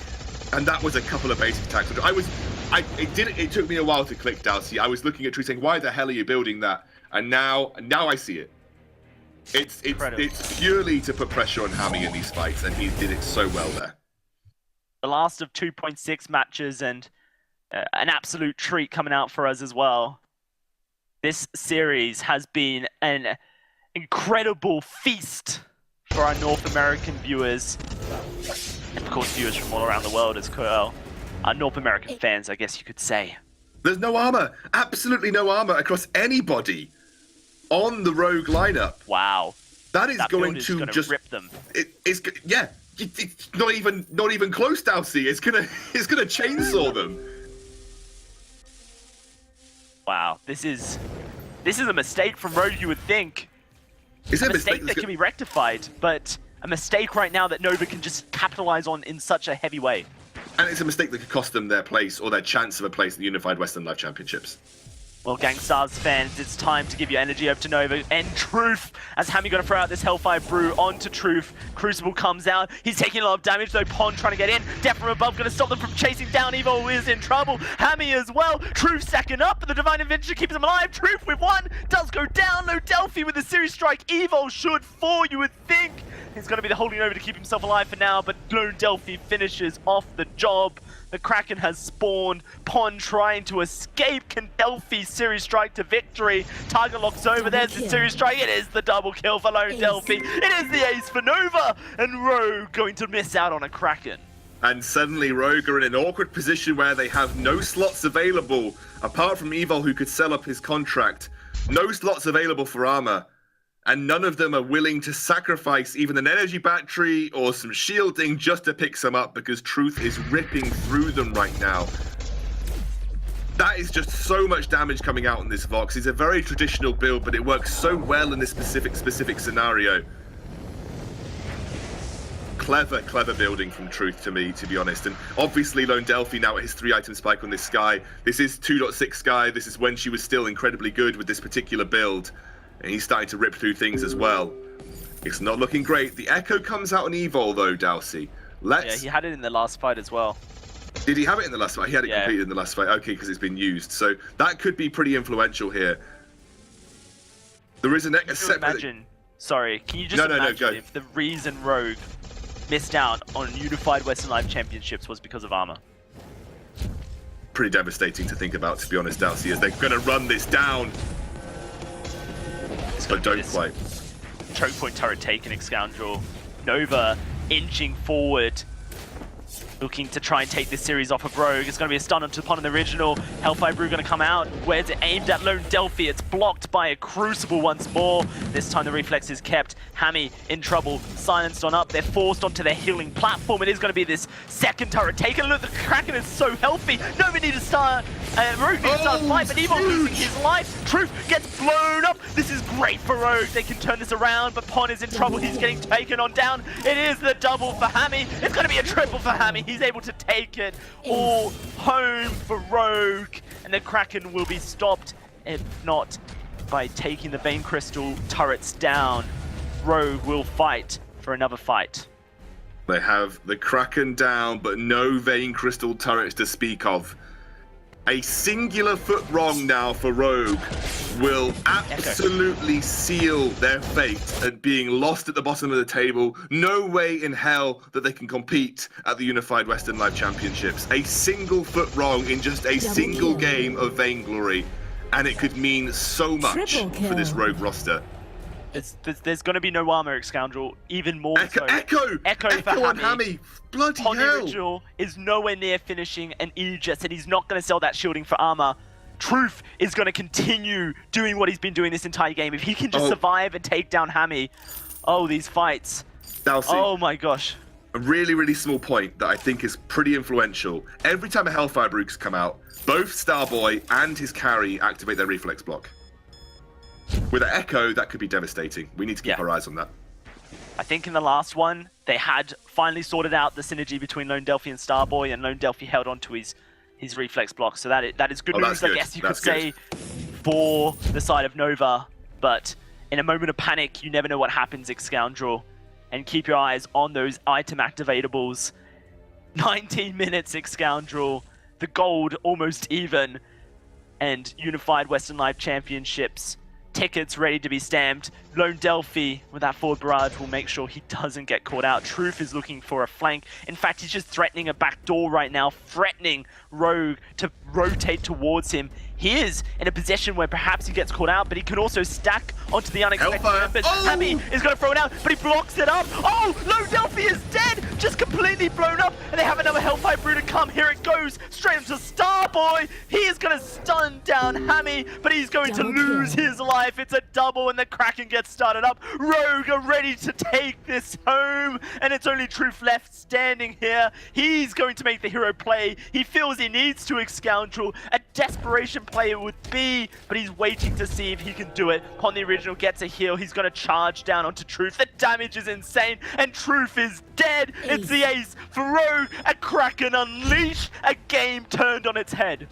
and that was a couple of basic attacks. It took me a while to click, Dalsy. I was looking at Truth saying, why the hell are you building that? And now I see it. It's purely to put pressure on Hammy in these fights, and he did it so well there. The last of 2.6 matches, and an absolute treat coming out for us as well. This series has been an incredible feast for our North American viewers, and of course viewers from all around the world as well. Our North American fans, I guess you could say. There's no armor, absolutely no armor across anybody on the Rogue lineup. Wow. That is going to just rip them. It's not even close, Dalsy. It's gonna chainsaw them. Wow, this is a mistake from Rogue, you would think. It's a mistake that can be rectified, but a mistake right now that Nova can just capitalize on in such a heavy way. And it's a mistake that could cost them their place or their chance of a place in the Unified Western Live Championships. Well, Gangstars fans, it's time to give your energy over to Nova and Truth. As Hammy gonna throw out this Hellfire Brew onto Truth. Crucible comes out. He's taking a lot of damage though. Pond trying to get in. Death from above gonna stop them from chasing down. Evo is in trouble. Hammy as well. Truth stacking up, but the Divine Adventure keeps him alive. Truth with one does go down. No Delphi with the Series Strike. Evo should fall, you would think. He's gonna be the holding over to keep himself alive for now, but Lone Delphi finishes off the job. The Kraken has spawned. Pond trying to escape. Can Delphi Series Strike to victory? Target locks over. There's the Series Strike. It is the double kill for Lone Delphi. It is the ace for Nova. And Rogue going to miss out on a Kraken. And suddenly Rogue are in an awkward position where they have no slots available. Apart from Evil, who could sell up his contract. No slots available for armor. And none of them are willing to sacrifice even an energy battery or some shielding just to pick some up, because Truth is ripping through them right now. That is just so much damage coming out on this Vox. It's a very traditional build, but it works so well in this specific scenario. Clever building from Truth to me, to be honest. And obviously Lone Delphi now at his 3-item spike on this Skye. This is 2.6 Skye. This is when she was still incredibly good with this particular build. And he's starting to rip through things as well. It's not looking great. The Echo comes out on Evil though, Dowsey. Yeah, he had it in the last fight as well. Did he have it in the last fight? He had it completed in the last fight. Okay, because it's been used. So that could be pretty influential here. There is a imagine. Sorry, can you just imagine if the reason Rogue missed out on Unified Western Live Championships was because of armor? Pretty devastating to think about, to be honest, Dowsey, as they're going to run this down. But don't quite. Choke point turret taken, Excoundrel. Nova inching forward, looking to try and take this series off of Rogue. It's going to be a stun onto Pond in the original. Hellfire Brew going to come out. Where's it aimed at? Lone Delphi. It's blocked by a Crucible once more. This time the reflex is kept. Hammy in trouble. Silenced on up. They're forced onto their healing platform. It is going to be this second turret taken. Look, the Kraken is so healthy. Nova need to start. Rogue needs to start a fight, but Evo losing his life. Truth gets blown up. This is great for Rogue. They can turn this around, but Pond is in trouble. He's getting taken on down. It is the double for Hammy. It's going to be a triple for Hammy. He's able to take it all home for Rogue, and the Kraken will be stopped, if not by taking the Vein Crystal turrets down. Rogue will fight for another fight. They have the Kraken down, but no Vein Crystal turrets to speak of. A singular foot wrong now for Rogue will absolutely seal their fate at being lost at the bottom of the table. No way in hell that they can compete at the Unified Western Live Championships. A single foot wrong in just a single game of Vainglory, and it could mean so much for this Rogue roster. There's going to be no armor, Scoundrel. Even more so. Echo for Hammy. Bloody hell. Original is nowhere near finishing an Aegis, and he's not going to sell that shielding for armor. Truth is going to continue doing what he's been doing this entire game. If he can just survive and take down Hammy, these fights. Dowsey, oh my gosh. A really small point that I think is pretty influential. Every time a Hellfire Brew come out, both Starboy and his carry activate their reflex block. With an Echo, that could be devastating. We need to keep our eyes on that. I think in the last one, they had finally sorted out the synergy between Lone Delphi and Starboy, and Lone Delphi held on to his reflex block. So that is good news, I guess you could say, for the side of Nova. But in a moment of panic, you never know what happens, Scoundrel. And keep your eyes on those item activatables. 19 minutes, Scoundrel. The gold almost even. And Unified Western Live Championships. Tickets ready to be stamped. Lone Delphi with that forward barrage will make sure he doesn't get caught out. Truth is looking for a flank. In fact, he's just threatening a back door right now, threatening Rogue to rotate towards him. He is in a position where perhaps he gets caught out, but he can also stack onto the unexpected members. Hammy is going to throw it out, but he blocks it up. Lone Delphi is dead, just completely blown up, and they have another Hellfire Brew to come. Here it goes, straight into Starboy. He is going to stun down Hammy, but he's going to lose his life. It's a double, and the Kraken gets started up. Rogue are ready to take this home, and it's only Truth left standing here. He's going to make the hero play. He feels he needs to Scoundrel. A desperation play it would be, but he's waiting to see if he can do it. Pond the original gets a heal. He's going to charge down onto Truth. The damage is insane, and Truth is dead. It's the ace for Rogue. A Kraken unleashed. A game turned on its head.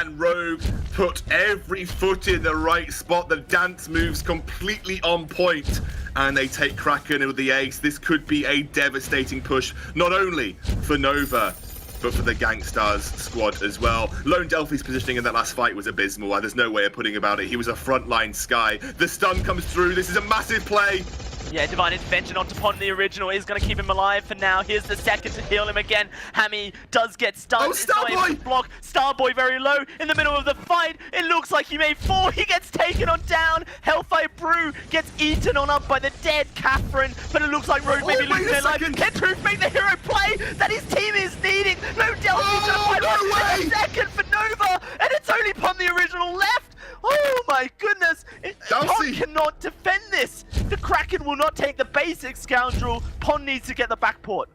and Rogue put every foot in the right spot. The dance moves completely on point, and they take Kraken with the ace. This could be a devastating push, not only for Nova, but for the Gangstars squad as well. Lone Delphi's positioning in that last fight was abysmal. There's no way of putting about it. He was a frontline Sky. The stun comes through. This is a massive play. Yeah, Divine Intervention onto Pond, the original, is going to keep him alive for now. Here's the second to heal him again. Hammy does get stunned. Oh, Starboy! Block. Starboy very low in the middle of the fight. It looks like he made 4. He gets taken on down. Hellfire Brew gets eaten on up by the dead Catherine, but it looks like Rogue may be losing their life. Can Truth make the hero play that his team is needing? No Delphi's going to fight one second for Nova, and it's only Pond, the original, left. Oh my goodness! Pond cannot defend this! The Kraken will not take the basic, scoundrel. Pond needs to get the backport.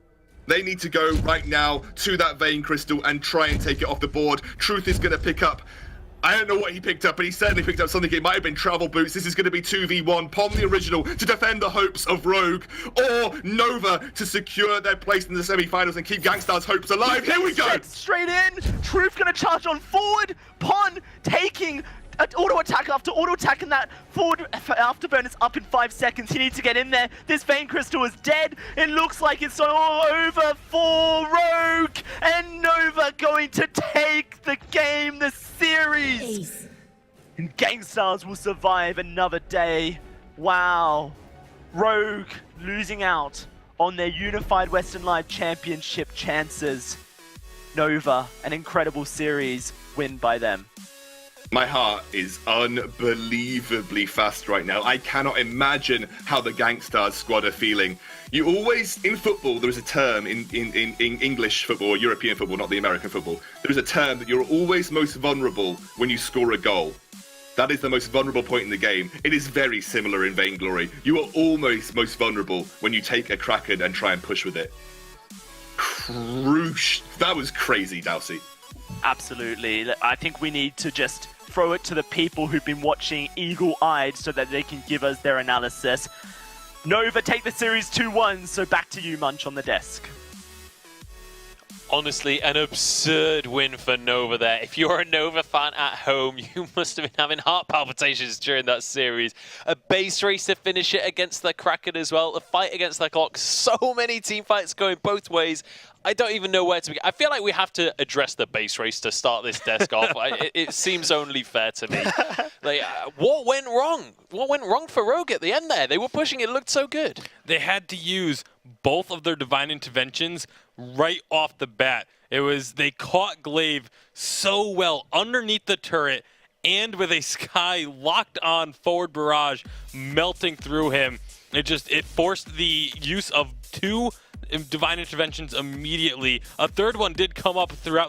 They need to go right now to that Vein Crystal and try and take it off the board. Truth is going to pick up. I don't know what he picked up, but he certainly picked up something. It might have been travel boots. This is going to be 2v1. Pond, the original, to defend the hopes of Rogue, or Nova to secure their place in the semi-finals and keep Gangstar's hopes alive. Here we go! Straight in. Truth going to charge on forward. Pond taking auto attack after auto attack, and that forward afterburn is up in 5 seconds. He needs to get in there. This Vein Crystal is dead. It looks like it's all over for Rogue, and Nova going to take the game, the series. And Gangstars will survive another day. Wow. Rogue losing out on their Unified Western Live Championship chances. Nova, an incredible series, win by them. My heart is unbelievably fast right now. I cannot imagine how the Gangstars squad are feeling. You always, in football, there is a term in English football, or European football, not the American football. There is a term that you're always most vulnerable when you score a goal. That is the most vulnerable point in the game. It is very similar in Vainglory. You are almost most vulnerable when you take a Kraken and try and push with it. That was crazy, Dowsey. Absolutely. I think we need to just throw it to the people who've been watching eagle-eyed so that they can give us their analysis. Nova take the series 2-1, so back to you, Munch, on the desk. Honestly, an absurd win for Nova there. If you're a Nova fan at home, you must have been having heart palpitations during that series. A base race to finish it against the Kraken as well. The fight against the clock. So many team fights going both ways. I don't even know where to begin. I feel like we have to address the base race to start this desk off. It seems only fair to me. Like, what went wrong? What went wrong for Rogue at the end there? They were pushing. It looked so good. They had to use both of their divine interventions right off the bat. They caught Glaive so well underneath the turret, and with a Sky locked on forward barrage melting through him, it forced the use of 2 divine interventions immediately. A third one did come up throughout